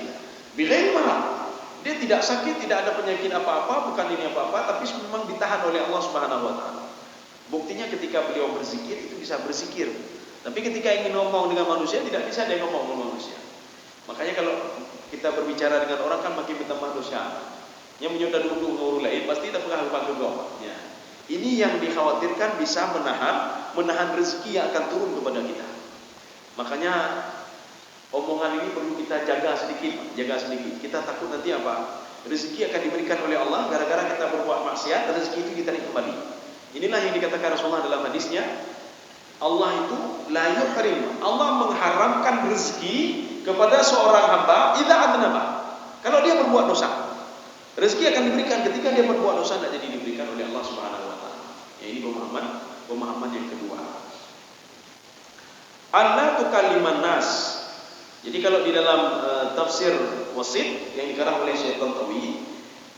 Bighairi marad. Dia tidak sakit, tidak ada penyakit apa-apa, bukan ini apa-apa, tapi memang ditahan oleh Allah Subhanahu wa taala. Buktinya ketika beliau berzikir itu bisa berzikir. Tapi ketika ingin ngomong dengan manusia tidak bisa dia ngomong dengan manusia. Makanya kalau kita berbicara dengan orang kan makin bertambah dosa. Yang menyudah duduk ngurus lain pasti tak pernah lupa juga. Ya. Ini yang dikhawatirkan bisa menahan rezeki yang akan turun kepada kita. Makanya omongan ini perlu kita jaga sedikit. Kita takut nanti apa? Rezeki akan diberikan oleh Allah gara-gara kita berbuat maksiat, rezeki itu kita kembali. Inilah yang dikatakan Rasulullah dalam hadisnya, Allah itu la yuhrim. Allah mengharamkan rezeki kepada seorang hamba idza adnaba. Kalau dia berbuat dosa. Rezeki akan diberikan ketika dia berbuat dosa, tidak jadi diberikan oleh Allah Subhanahu wa taala. Ya, ini pemahaman yang kedua. Allah tukalliman nas. Jadi kalau di dalam tafsir Wasit yang dikarang oleh Syekh Tantawi,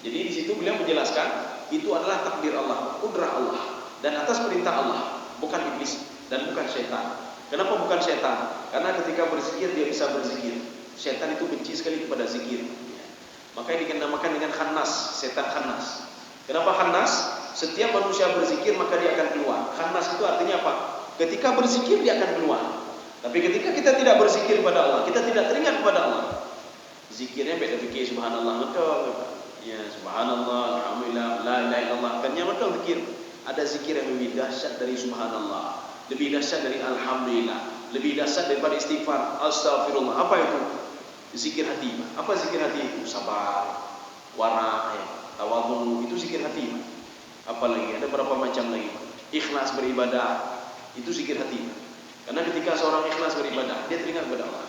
jadi di situ beliau menjelaskan itu adalah takdir Allah, kudrah Allah, dan atas perintah Allah, bukan iblis dan bukan syaitan. Kenapa bukan syaitan? Karena ketika berzikir dia bisa berzikir. Syaitan itu benci sekali kepada zikir. Makanya dinamakan dengan khannas, setan khannas. Kenapa khannas? Setiap manusia berzikir maka dia akan keluar. Khannas itu artinya apa? Ketika berzikir dia akan keluar. Tapi ketika kita tidak berzikir kepada Allah, kita tidak teringat kepada Allah. Zikirnya beda fikir subhanallah betul. Ya subhanallah, alhamdulillah, la ilaha illallah. Kan yang betul zikir. Ada zikir yang lebih dahsyat dari subhanallah, lebih dahsyat dari alhamdulillah, lebih dahsyat daripada istighfar, astagfirullah. Apa itu? Zikir hati. Apa zikir hati itu? Sabar, wara, tawadhu, itu zikir hati. Apalagi ada berapa macam lagi? Ikhlas beribadah, itu zikir hati. Karena ketika seorang ikhlas beribadah, dia teringat kepada Allah.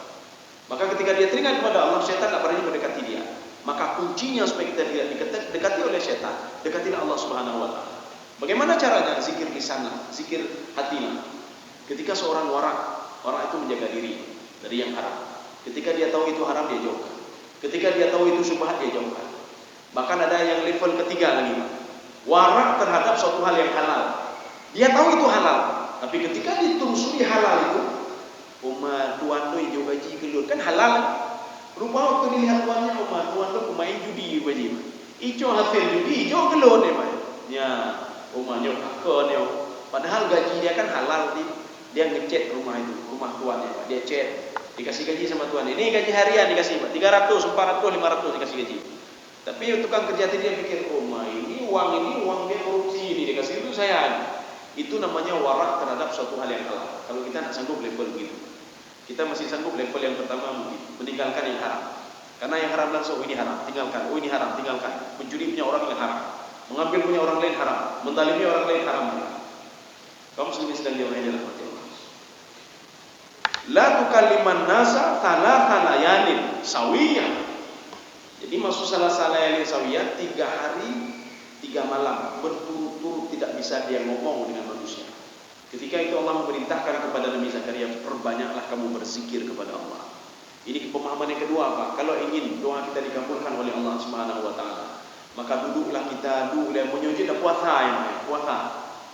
Maka ketika dia teringat kepada Allah, syaitan tak berani mendekati dia. Maka kuncinya supaya kita tidak dekati oleh syaitan, dekatilah Allah Subhanahu wa taala. Bagaimana caranya? Zikir lisan, zikir hati. Ketika seorang orang itu menjaga diri dari yang haram. Ketika dia tahu itu haram, dia jauhkan. Ketika dia tahu itu syubhat, dia jauhkan. Bahkan ada yang level ketiga lagi, warak terhadap suatu hal yang halal. Dia tahu itu halal, tapi ketika ditelusuri halal itu, tuan tu hijau gaji keluar kan halal. Rupa waktu dilihat tuannya, tuan tu pemain judi gaji. Ijo hasil judi, ijo keluar dia main. Ya, rumahnya kakak dia. Padahal gaji dia kan halal, dia ngecat rumah itu, rumah tuannya, dia cat. Dikasih gaji sama tuan. Ini gaji harian dikasih, 300, 400, 500 dikasih gaji. Tapi tukang kerja dia pikir, ini uang dia korupsi ini dikasih itu saya. Itu namanya warak terhadap suatu hal yang halal. Kalau kita nak sanggup level begitu, kita masih sanggup level yang pertama mungkin meninggalkan yang haram. Karena yang haram langsung ini haram, tinggalkan. Oh ini haram, tinggalkan. Mencuri punya orang yang haram, mengambil punya orang lain haram, menzalimi orang lain haram. Kaum muslimin sedang diawasi dalam hati Allah. La tukalliman nasa thalathana layalin sawiyah. Jadi maksud salah layalin sawiyah 3 hari 3 malam berturut-turut tidak bisa dia ngomong dengan manusia. Ketika itu Allah memerintahkan kepada Nabi Zakaria, perbanyaklah kamu berzikir kepada Allah. Ini pemahaman yang kedua apa? Kalau ingin doa kita dikabulkan oleh Allah Subhanahu wa taala, maka duduklah kita menyujud dan puasa.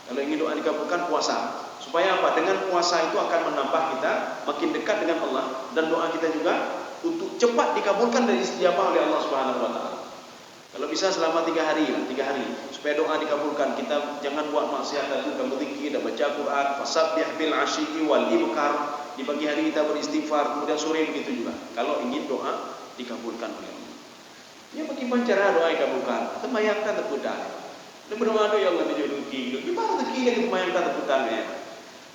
Kalau ingin doa dikabulkan puasa. Supaya apa? Dengan puasa itu akan menambah kita makin dekat dengan Allah, dan doa kita juga untuk cepat dikabulkan dan istijabah oleh Allah Subhanahu wa taala. Kalau bisa selama 3 hari, supaya doa dikabulkan. Kita jangan buat maksiat itu, kita berzikir, kita baca Quran, fasabbih bil asyyi wal ibkar. Di pagi hari kita beristighfar, kemudian sore begitu juga. Kalau ingin doa dikabulkan oleh Allah. Ya bagaimana cara doa dikabulkan? Temayangkan terputar. Dan berdoa ya Allah menjadi rezeki. Gimana rezeki yang temayangkan terputarnya?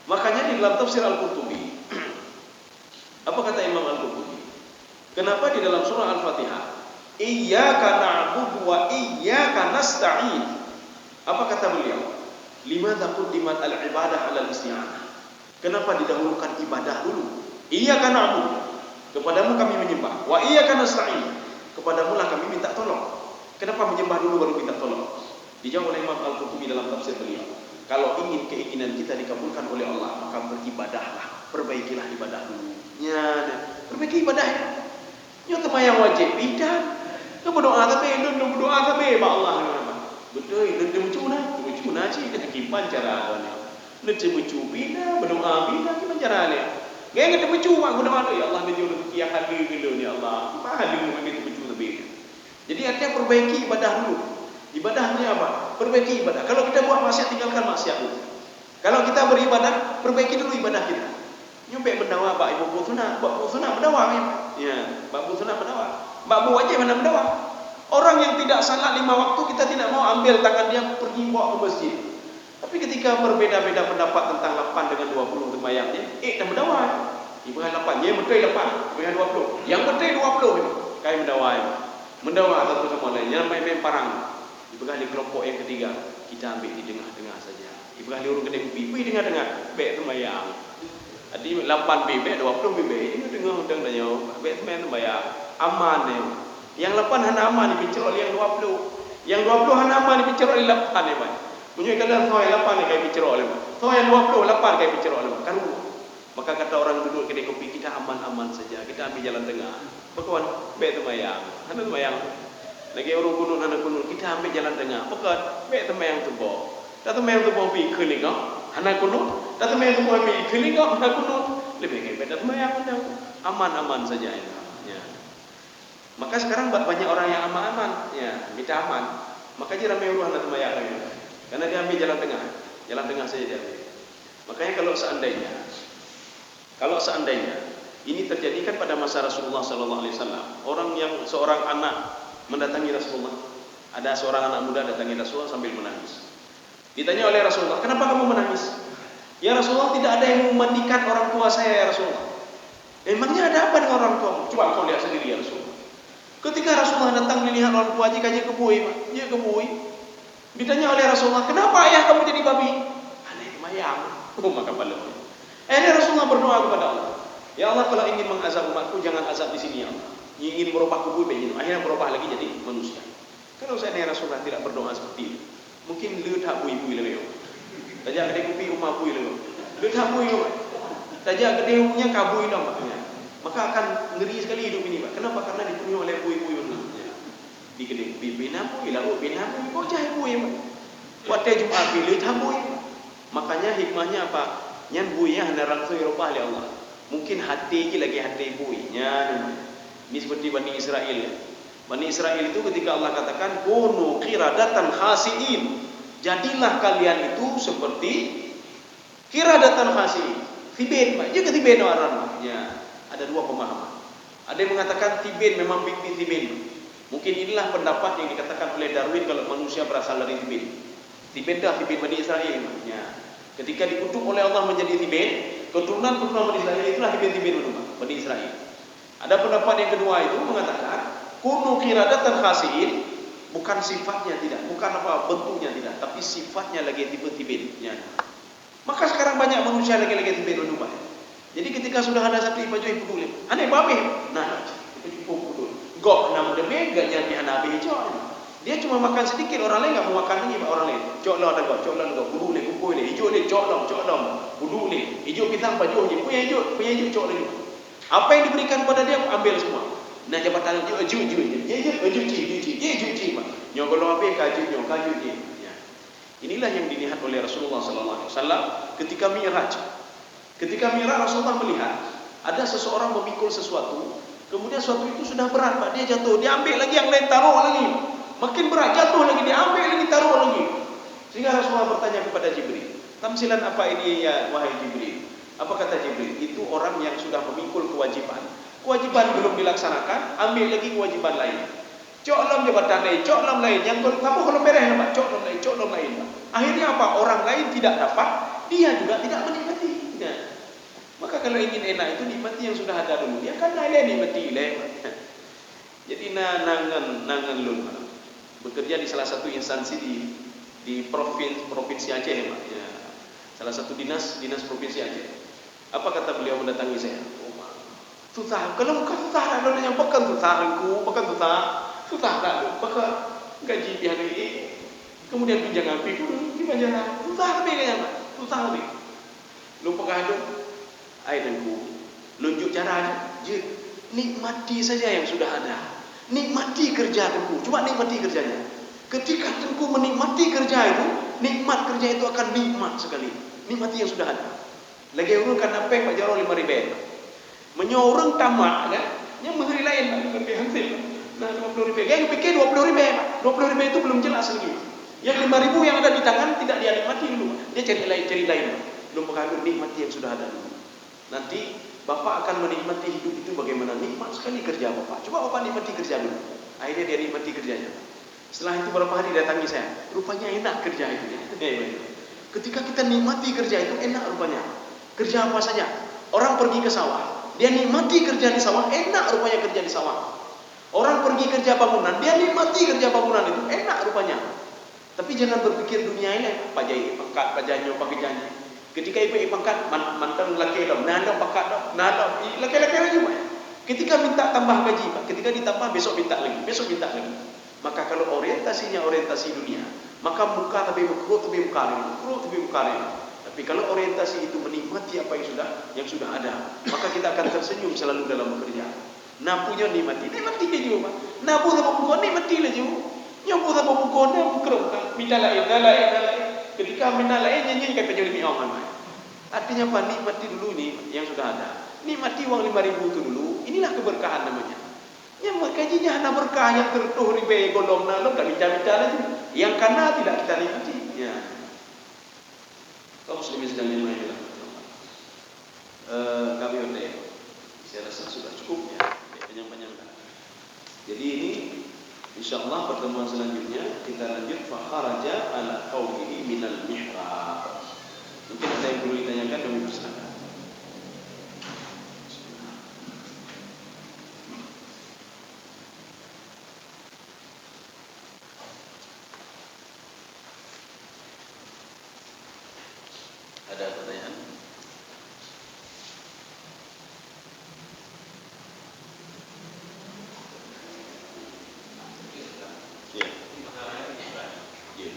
Makanya di dalam tafsir Al-Qurtubi, apa kata Imam Al-Qurtubi? Kenapa di dalam surah Al-Fatihah, Iyyaka na'budu wa iyyaka nasta'in? Apa kata beliau? Limadza quddimat al-ibadah 'ala al-isti'anah? Kenapa didahulukan ibadah dulu? Iyyaka na'budu, kepadamu kami menyembah. Wa iyyaka nasta'in, kepadamu lah kami minta tolong. Kenapa menyembah dulu baru minta tolong? Dijawab oleh Imam Al-Qurtubi dalam tafsir beliau. Kalau ingin keinginan kita dikabulkan oleh Allah, maka beribadahlah, perbaikilah ibadah dulu. Ya, perbaiki ibadahnya. Nyo temayang wajib bidah. Kau berdoa tapi berdoa tapi ba Allah. Betul, lu mucu na ci kipan cara ni. Lu mucu bidah, berdoa bidah kipan cara ni. Gaya kita mucu mak berdoa ya Allah medio rezeki yang hadir dulu ni Allah. Apa hadir begitu mucu tapi. Jadi artinya perbaiki ibadah dulu. Ibadah ni apa? Perbaiki ibadah. Kalau kita buat maksiat, tinggalkan maksiat dulu. Kalau kita beribadah, perbaiki dulu ibadah kita. Nyumpek mendawa bak ibu sunat mendawa ya. Bak sunat mendawa. Bak bu wajib mana mendawa. Orang yang tidak salat 5 waktu kita tidak mau ambil tangan dia pergi bawa ke masjid. Tapi ketika berbeda-beda pendapat tentang 8 dengan 20 sembahyangnya, dah mendawa. Ibu 8, dia betul 8, dengan 20. Yang betul 20 kai mendawa. Mendawa satu sama lain. Jangan main-main parang. Ibu kali kelompok yang ketiga, kita ambil di tengah-tengah saja. Ibu kali urung kedai kopi, pergi tengah-tengah, baik sembahyang. Adi 8 bebek 20 bebek ini tengah udang dah nyaw. Baik sembahyang aman ni. Yang 8 hana aman ni bicara yang 20. Yang 20 hana aman ni bicara 8 ni mai. Punya kalau thoi 8 ni kai bicara oleh. Thoi yang 20 8 kai bicara oleh. Kan. Maka kata orang duduk kedai kopi, kita aman-aman saja. Kita ambil jalan tengah. Pekawan baik sembahyang. Hana sembahyang. Lagi orang kunut anak kunut, kita ambil jalan tengah. Pekat, baik temayang tubuh. Tak temayang tubuh pergi ke lingkau, anak kunut. Tak temayang tubuh pergi ke lingkau, anak kunut. Lebih baik tak temayang aman-aman saja. Ya. Maka sekarang banyak orang yang aman-aman, ya, kita aman. Maka dia ramai orang anak temayang lagi. Karena dia ambil jalan tengah saja dia ambil. Makanya kalau seandainya ini terjadi kan pada masa Rasulullah SAW, seorang anak mendatangi Rasulullah. Ada seorang anak muda datangi Rasulullah sambil menangis. Ditanya oleh Rasulullah, kenapa kamu menangis? Ya Rasulullah, tidak ada yang memandikan orang tua saya ya Rasulullah. Emangnya ada apa dengan orang tua? Coba kau lihat sendiri ya Rasulullah. Ketika Rasulullah datang melihat orang tua jika dia kebui. Ditanya oleh Rasulullah, kenapa ayah kamu jadi babi? Aneh mayang. Maka balapnya. Rasulullah berdoa kepada Allah. Ya Allah, kalau ingin mengazab umatku, jangan azab di sini ya Allah. Ingin merubah kubur begini, akhirnya berubah lagi jadi manusia. Kalau saya Rasulullah tidak berdoa seperti itu, mungkin lu tak bui-bui lagi. Tajak kedai kopi rumah bui lagi. Lu tak bui. Tajak kedai rumahnya kabui dah maknya. Maka akan ngeri sekali hidup ini, Pak. Kenapa? Karena dipenuhi oleh bui-bui ya. Di kedai kopi bina bui lalu bina bui kau cai bui. Waktu Jumat pilih tak bui. Makanya hikmahnya apa? Nyan bui nya hendak langsung rubah oleh Allah. Mungkin hati lagi hati bui nya. Ini seperti Bani Israel. Bani Israel itu ketika Allah katakan kunu qiradatan khasiin. Jadilah kalian itu seperti qiradatan khasiin. Tibin, juga tibin orang. Ya, ada dua pemahaman. Ada yang mengatakan tibin memang bibit tibin. Mungkin inilah pendapat yang dikatakan oleh Darwin kalau manusia berasal dari tibin. Tibin dah tibin Bani Israel. Ya. Ketika dikutuk oleh Allah menjadi tibin, keturunan Bani Israel itulah tibin Bani Israel. Ada pendapat yang kedua itu mengatakan kunu qiradatan khasiin, bukan sifatnya tidak, bukan apa bentuknya tidak, tapi sifatnya lagi tipe-tipe. Ya. Maka sekarang banyak manusia lagi-lagi tipe berubah. Jadi ketika sudah ada satu baju yang peduli, aneh babe, nah itu cukup peduli. Gok nam demi gak jadi anak bejo. Dia cuma makan sedikit, orang lain enggak mau makan lagi orang lain. Cok lah ada gok, budu le, kumpul le, hijau le, cok long, budu le, hijau pisang baju je, punya hijau cok le. Apa yang diberikan pada dia ambil semua. Nah jabatan dia aju ci. Nyogolo apa kaju je. Ya. Inilah yang dilihat oleh Rasulullah sallallahu alaihi wasallam ketika Mi'raj. Ketika Mi'raj Rasulullah melihat ada seseorang memikul sesuatu, kemudian sesuatu itu sudah berat, Pak. Dia jatuh, dia ambil lagi yang lain taruh lagi. Makin berat, jatuh lagi, dia ambil lagi taruh lagi. Sehingga Rasulullah bertanya kepada Jibril, "Tamsilan apa ini ya wahai Jibril?" Apa kata Jibril? Itu orang yang sudah memikul kewajiban. Kewajiban belum dilaksanakan, ambil lagi kewajiban lain. Cok lam jabatan lain, cok lam lain. Yang kamu kalau merah nampak cok lam lain. Akhirnya apa? Orang lain tidak dapat, dia juga tidak menikmati. Ya. Maka kalau ingin enak itu nikmati yang sudah ada dulu. Dia kan lain nikmati le. Jadi nangan lun. Bekerja di salah satu instansi di provinsi Aceh, Pak. Ya. Salah satu dinas provinsi Aceh. Apa kata beliau mendatangi saya? Susah. Kalau bukan susah, ada yang pekan susah. Aku pekan susah. Susah tak? Pekan. gaji pihak ini, kemudian pinjam api pun dibayar, susah lebih kayaknya Pak, susah lebih. Lupa kadang, ayat tengku, lunjuk caranya, je, nikmati saja yang sudah ada, nikmati kerja tengku, cuma nikmati kerjanya. Ketika tengku menikmati kerja itu, nikmat kerja itu akan nikmat sekali, nikmati yang sudah ada. Lagi urut kan apa yang Pak Jaro 5.000, menyorong tamat kan, yang menteri lain lebih hasil. Nah 50.000, kayak pikir 20.000 Pak, 20.000 itu belum jelas lagi. Yang 5.000 yang ada di tangan tidak dia nikmati dulu, dia cari lain. Belum pengaruh nikmati yang sudah ada dulu. Nanti Bapak akan menikmati hidup itu bagaimana nikmat sekali kerja Bapak. Coba Bapak nikmati kerja dulu. Akhirnya dia nikmati kerjanya. Setelah itu beberapa hari datangi saya, rupanya enak kerja itu. Ketika kita nikmati kerja itu enak rupanya. Kerja apa saja. Orang pergi ke sawah, dia nikmati kerja di sawah, enak rupanya kerja di sawah. Orang pergi kerja bangunan, dia nikmati kerja bangunan itu, enak rupanya. Tapi jangan berpikir dunia ini, Pak Jai pangkat, Pak Janyo, Pak Janji. Ketika ibu pangkat, mantan laki dong, nada pangkat dong, nada laki-laki aja Pak. Ketika minta tambah gaji Pak, ketika ditambah besok minta lagi. Maka kalau orientasinya orientasi dunia, maka muka tapi muka. Tapi kalau orientasi itu menikmati apa yang sudah ada, maka kita akan tersenyum selalu dalam bekerja. Napunya nikmati aja Pak. Napu sama buku nikmati aja. Nyobu sama buku bukan minta lain. Ketika minta lain nyanyi kayak penjual mie orang. Artinya apa? Nikmati dulu nih yang sudah ada. Nikmati uang 5.000 itu dulu. Inilah keberkahan namanya. Yang gajinya hanya berkah yang tertuh ribe golong nalong tak minta lagi. Yang karena tidak kita nikmati. Ya. Kaum muslimin sedang dimana? Kami udah. Saya rasa sudah cukup ya. Panjang-panjang. Jadi ini insyaallah pertemuan selanjutnya kita lanjut fakharaja ala qaumihi minal mihrab. Mungkin ada yang perlu ditanyakan kami persilakan. Ada pertanyaan? Ya. Ya.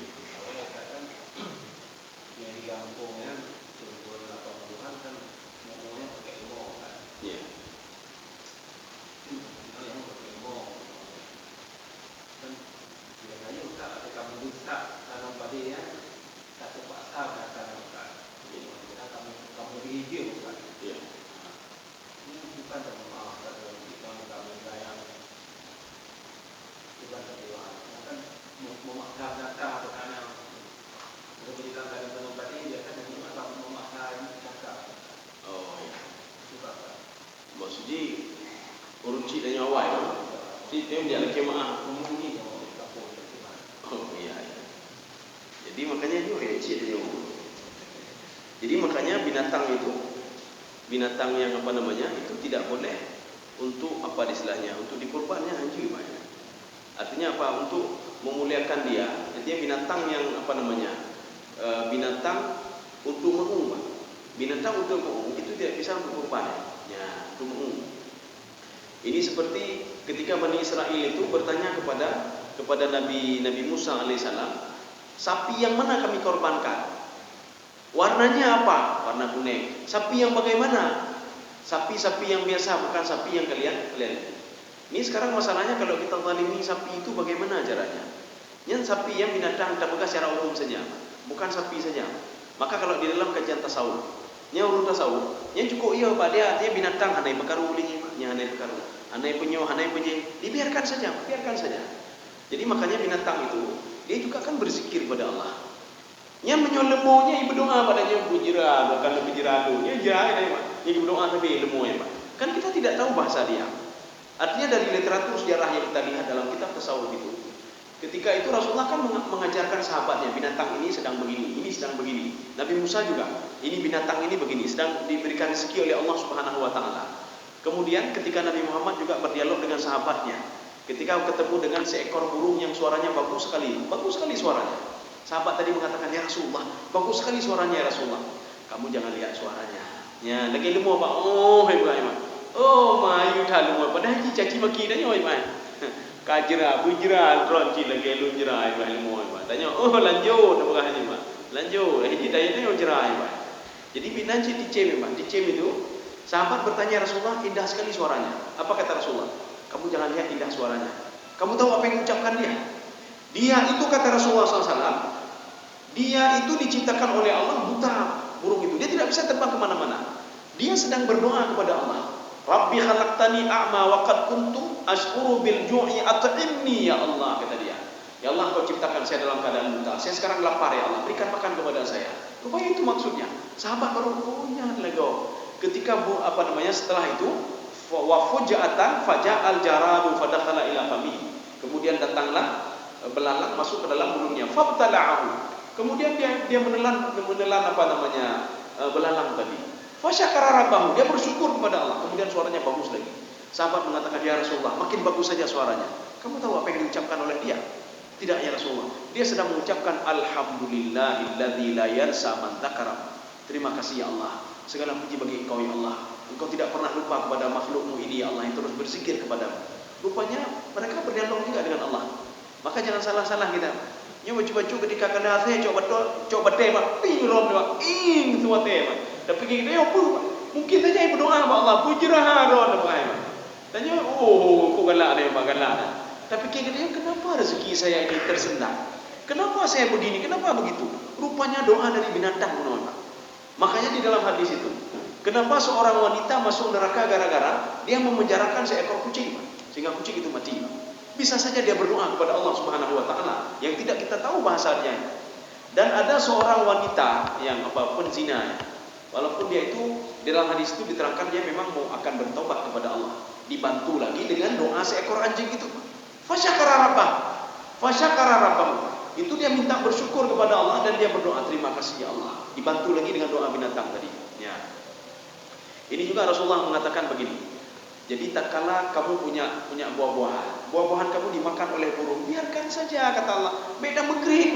Yang di kampung kan, turun 80-an kan, ngomongnya pakai ilmu kan. Ya. Yang pakai ilmu kan, biasanya udah ada kamu buta tanam padi ya, satu pasal kan tanam kan. Kita kamu hijau kan. Ya. Ini bukan sama maaf kalau kita kamu sayang, bukan terjual. Kan memaksa data bertanam. Untuk berikan kalian tanam padi biasanya hanya memaksa data. Oh ya. Itu apa? Maksudnya uruci dan nyawa ya. Dia dia lagi maaf. Ini yang mau dikapur bagaimana? Oh iya. Jadi makanya dia uruci dan nyawa. Jadi makanya binatang yang apa namanya itu tidak boleh untuk apa istilahnya untuk dikurbannya anjing Pak. Artinya apa? Untuk memuliakan dia. Artinya binatang yang apa namanya? Binatang untuk mengung. Binatang untuk mengung itu tidak bisa untuk kurban. Ya, untuk mengung. Ini seperti ketika Bani Israel itu bertanya kepada Nabi Musa alaihissalam, sapi yang mana kami korbankan? Warnanya apa? Warna kuning. Sapi yang bagaimana? Sapi-sapi yang biasa, bukan sapi yang kalian. Ini sekarang masalahnya kalau kita zalimi sapi itu bagaimana caranya? Yang sapi yang binatang kita pegang secara umum saja, bukan sapi saja. Maka kalau di dalam kajian tasawuf, urut tasawuf, yang cukup iya Pak dia artinya binatang hanai bekaru ulinya, hanai bekaru, hanai penyo, hanai penye, dibiarkan saja. Jadi makanya binatang itu dia juga kan berzikir pada Allah. Yang menyolimonya ibu doa padanya bujira, bahkan lebih jiradunya ya, ibu doa tapi lemonya Pak. Kan kita tidak tahu bahasa dia. Artinya dari literatur sejarah yang kita lihat dalam kitab tasawuf itu, ketika itu Rasulullah kan mengajarkan sahabatnya, binatang ini sedang begini, ini sedang begini. Nabi Musa juga, ini binatang ini begini, sedang diberikan rezeki oleh Allah Subhanahu wa taala. Kemudian ketika Nabi Muhammad juga berdialog dengan sahabatnya, ketika ketemu dengan seekor burung yang suaranya bagus sekali suaranya. Sahabat tadi mengatakan, ya Rasulullah, bagus sekali suaranya ya Rasulullah. Kamu jangan lihat suaranya. Ya, lagi lemu apa? Oh, hebat. Oh, mayu dah lemu. Padahal caci maki dah nyoy, Pak. Kajira, bujira, ronci lagi lu jerai bah ilmu bah. Tanya, oh lanjut apa kahnya bah? Lanjut, hiji tanya ni jerai bah. Jadi binanci dicem bah, dicem itu sahabat bertanya Rasulullah, indah sekali suaranya. Apa kata Rasulullah? Kamu jangan lihat indah suaranya. Kamu tahu apa yang diucapkan dia? Dia itu kata Rasulullah SAW, dia itu diciptakan oleh Allah buta burung itu. Dia tidak bisa terbang kemana-mana. Dia sedang berdoa kepada Allah. Rabbi khalaqtani a'ma wa qad kuntu ashkuru bil ju'i at'imni ya Allah, kata dia. Ya Allah, kau ciptakan saya dalam keadaan buta. Saya sekarang lapar ya Allah, berikan makan kepada saya. Rupanya itu maksudnya. Sahabat baru punya lego. Ketika setelah itu wa fujatan faja'al jaradu fadakhala ila fami. Kemudian datanglah belalang masuk ke dalam mulutnya. Fabtala'ahu. Kemudian dia menelan belalang tadi. Fasyakara rabbahu, dia bersyukur kepada Allah. Kemudian suaranya bagus lagi. Sahabat mengatakan, ya Rasulullah, makin bagus saja suaranya. Kamu tahu apa yang diucapkan oleh dia? Tidak ya Rasulullah. Dia sedang mengucapkan alhamdulillahilladzi la yansa man dzakara. Terima kasih ya Allah. Segala puji bagi Engkau ya Allah. Engkau tidak pernah lupa kepada makhlukmu ini ya Allah yang terus berzikir kepadamu. Rupanya mereka berdialog juga dengan Allah. Maka jangan salah-salah kita. Nyo baju-baju ketika kena saya coba tema tingrom dia ing semua tema. Tapi kita apa? Mungkin saja berdoa kepada Allah, pujrah don apa ai. Tanya, oh, kok galak dia, galak. Tapi kita kenapa rezeki saya ini tersendat? Kenapa saya begini? Kenapa begitu? Rupanya doa dari binatang menolong. Makanya di dalam hadis itu, kenapa seorang wanita masuk neraka gara-gara dia memenjarakan seekor kucing, sehingga kucing itu mati. Bisa saja dia berdoa kepada Allah Subhanahu wa taala yang tidak kita tahu bahasanya. Dan ada seorang wanita yang penzina, walaupun dia itu di dalam hadis itu diterangkan dia memang mau akan bertobat kepada Allah, dibantu lagi dengan doa seekor anjing itu. Fasyakara rabbah. Itu dia minta bersyukur kepada Allah dan dia berdoa terima kasih ya Allah. Dibantu lagi dengan doa binatang tadi. Ya. Ini juga Rasulullah mengatakan begini. Jadi tak kala kamu punya buah-buahan kamu dimakan oleh burung, biarkan saja kata Allah. Beda mengkrik,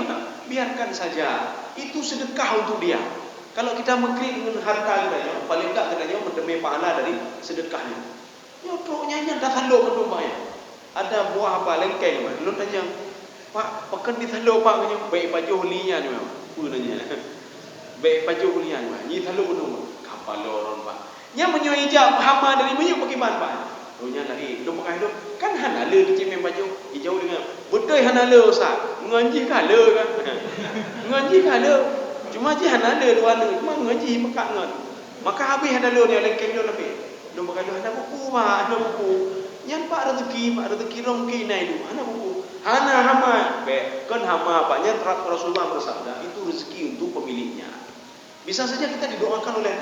biarkan saja. Itu sedekah untuk dia. Kalau kita mengkrik dengan harta katanya, paling enggak katanya mendemi pahala dari sedekahnya. Nyodoknya dah tanduk mendomba ya. Ada buah apa lengkeng, lu tanya, Pak, pekan di tanduk Pak punya baik baju hulinya ni memang. Punanya. Baik baju hulinya ni tanduk mendomba. Kapal loron Pak. Nya menyoijak hama dari menyuk pakai ban Pak. Ronya lagi, lu pakai hidup kan hanala dicemem baju hijau dengan betul hanala Ustaz. Ngaji kala kan. Ngaji kala. Cuma je hanala dua ni, cuma ngaji pekat ngan. Maka habis hanala ni lengkeng dia lebih. Lu pakai ada buku Pak, ada buku. Nyan Pak rezeki rongki nai du. Ana buku. Hana hama, be kan hama Pak nya Rasulullah bersabda, itu rezeki untuk pemiliknya. Bisa saja kita didoakan oleh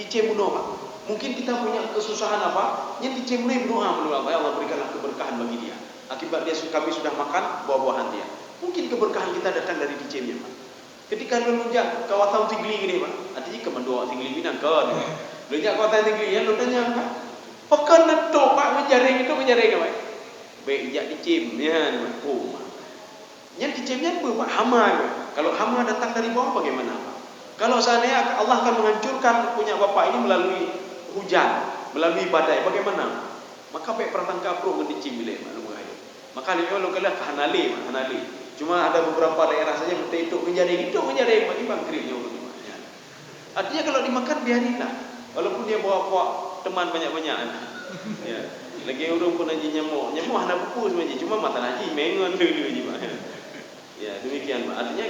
dicemuno Pak. Mungkin kita punya kesusahan apa, yang dicemui berdoa menurut Allah berikanlah keberkahan bagi dia. Akibat kami sudah makan buah-buahan dia. Mungkin keberkahan kita datang dari dicemnya Pak. Ketika lu lunjak kawasan tinggi gini Pak, artinya kemendoa tinggi binang kan. Lunjak kawasan tinggi ya lu tanya Pak. Pekan netok Pak menjaring Pak. Baik jak dicem ya Pak. Yang dicemnya Pak hama. Kalau hama datang dari bawah bagaimana Pak? Kalau seandainya Allah akan menghancurkan punya bapak ini melalui hujan, melalui badai, bagaimana? Maka baik pertangkap pro mendicim bila maka dia lo kalah hanali. Cuma ada beberapa daerah saja betul itu menjadi bagi bangkripnya ulama. Artinya kalau dimakan biarinlah, walaupun dia bawa teman banyak-banyak. Ya. Lagi orang pun aja nyamuk hana buku sebenarnya, cuma mata haji mengon dulu je Pak. Ya, demikian Pak. Artinya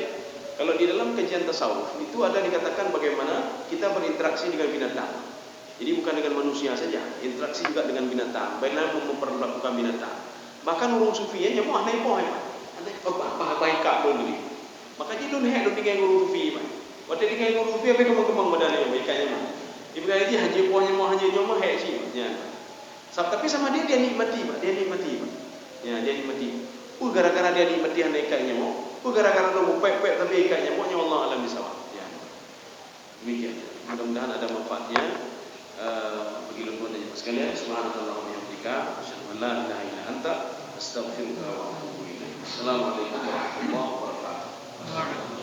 kalau di dalam kajian tasawuf itu ada dikatakan bagaimana kita berinteraksi dengan binatang. Jadi bukan dengan manusia saja, interaksi juga dengan binatang. Bagaimana memperlakukan binatang. Bahkan orang sufi ya nyamu aneh poh ya. Aneh apa baik kak dulu ni. Maka jadi dulu dengan orang sufi Pak. Waktu dengan orang sufi apa kemang-kemang badane baiknya mah. Ibu kali dia haji poh nyamu hek sih. Ya. Tapi sama dia nikmati Pak, dia nikmati Pak. Ya, dia nikmati. Gara-gara dia nikmati aneknya mau. Gara-gara lu pepek tapi ikannya pokoknya Allah alam bisawab. Ya. Demikian. Mudah-mudahan ada manfaatnya bagi lumpur dan jemaah sekalian. Subhanallah wa bihamdika, asyhadu an la ilaha illa anta, astaghfiruka wa atubu ilaik. Assalamualaikum warahmatullahi wabarakatuh.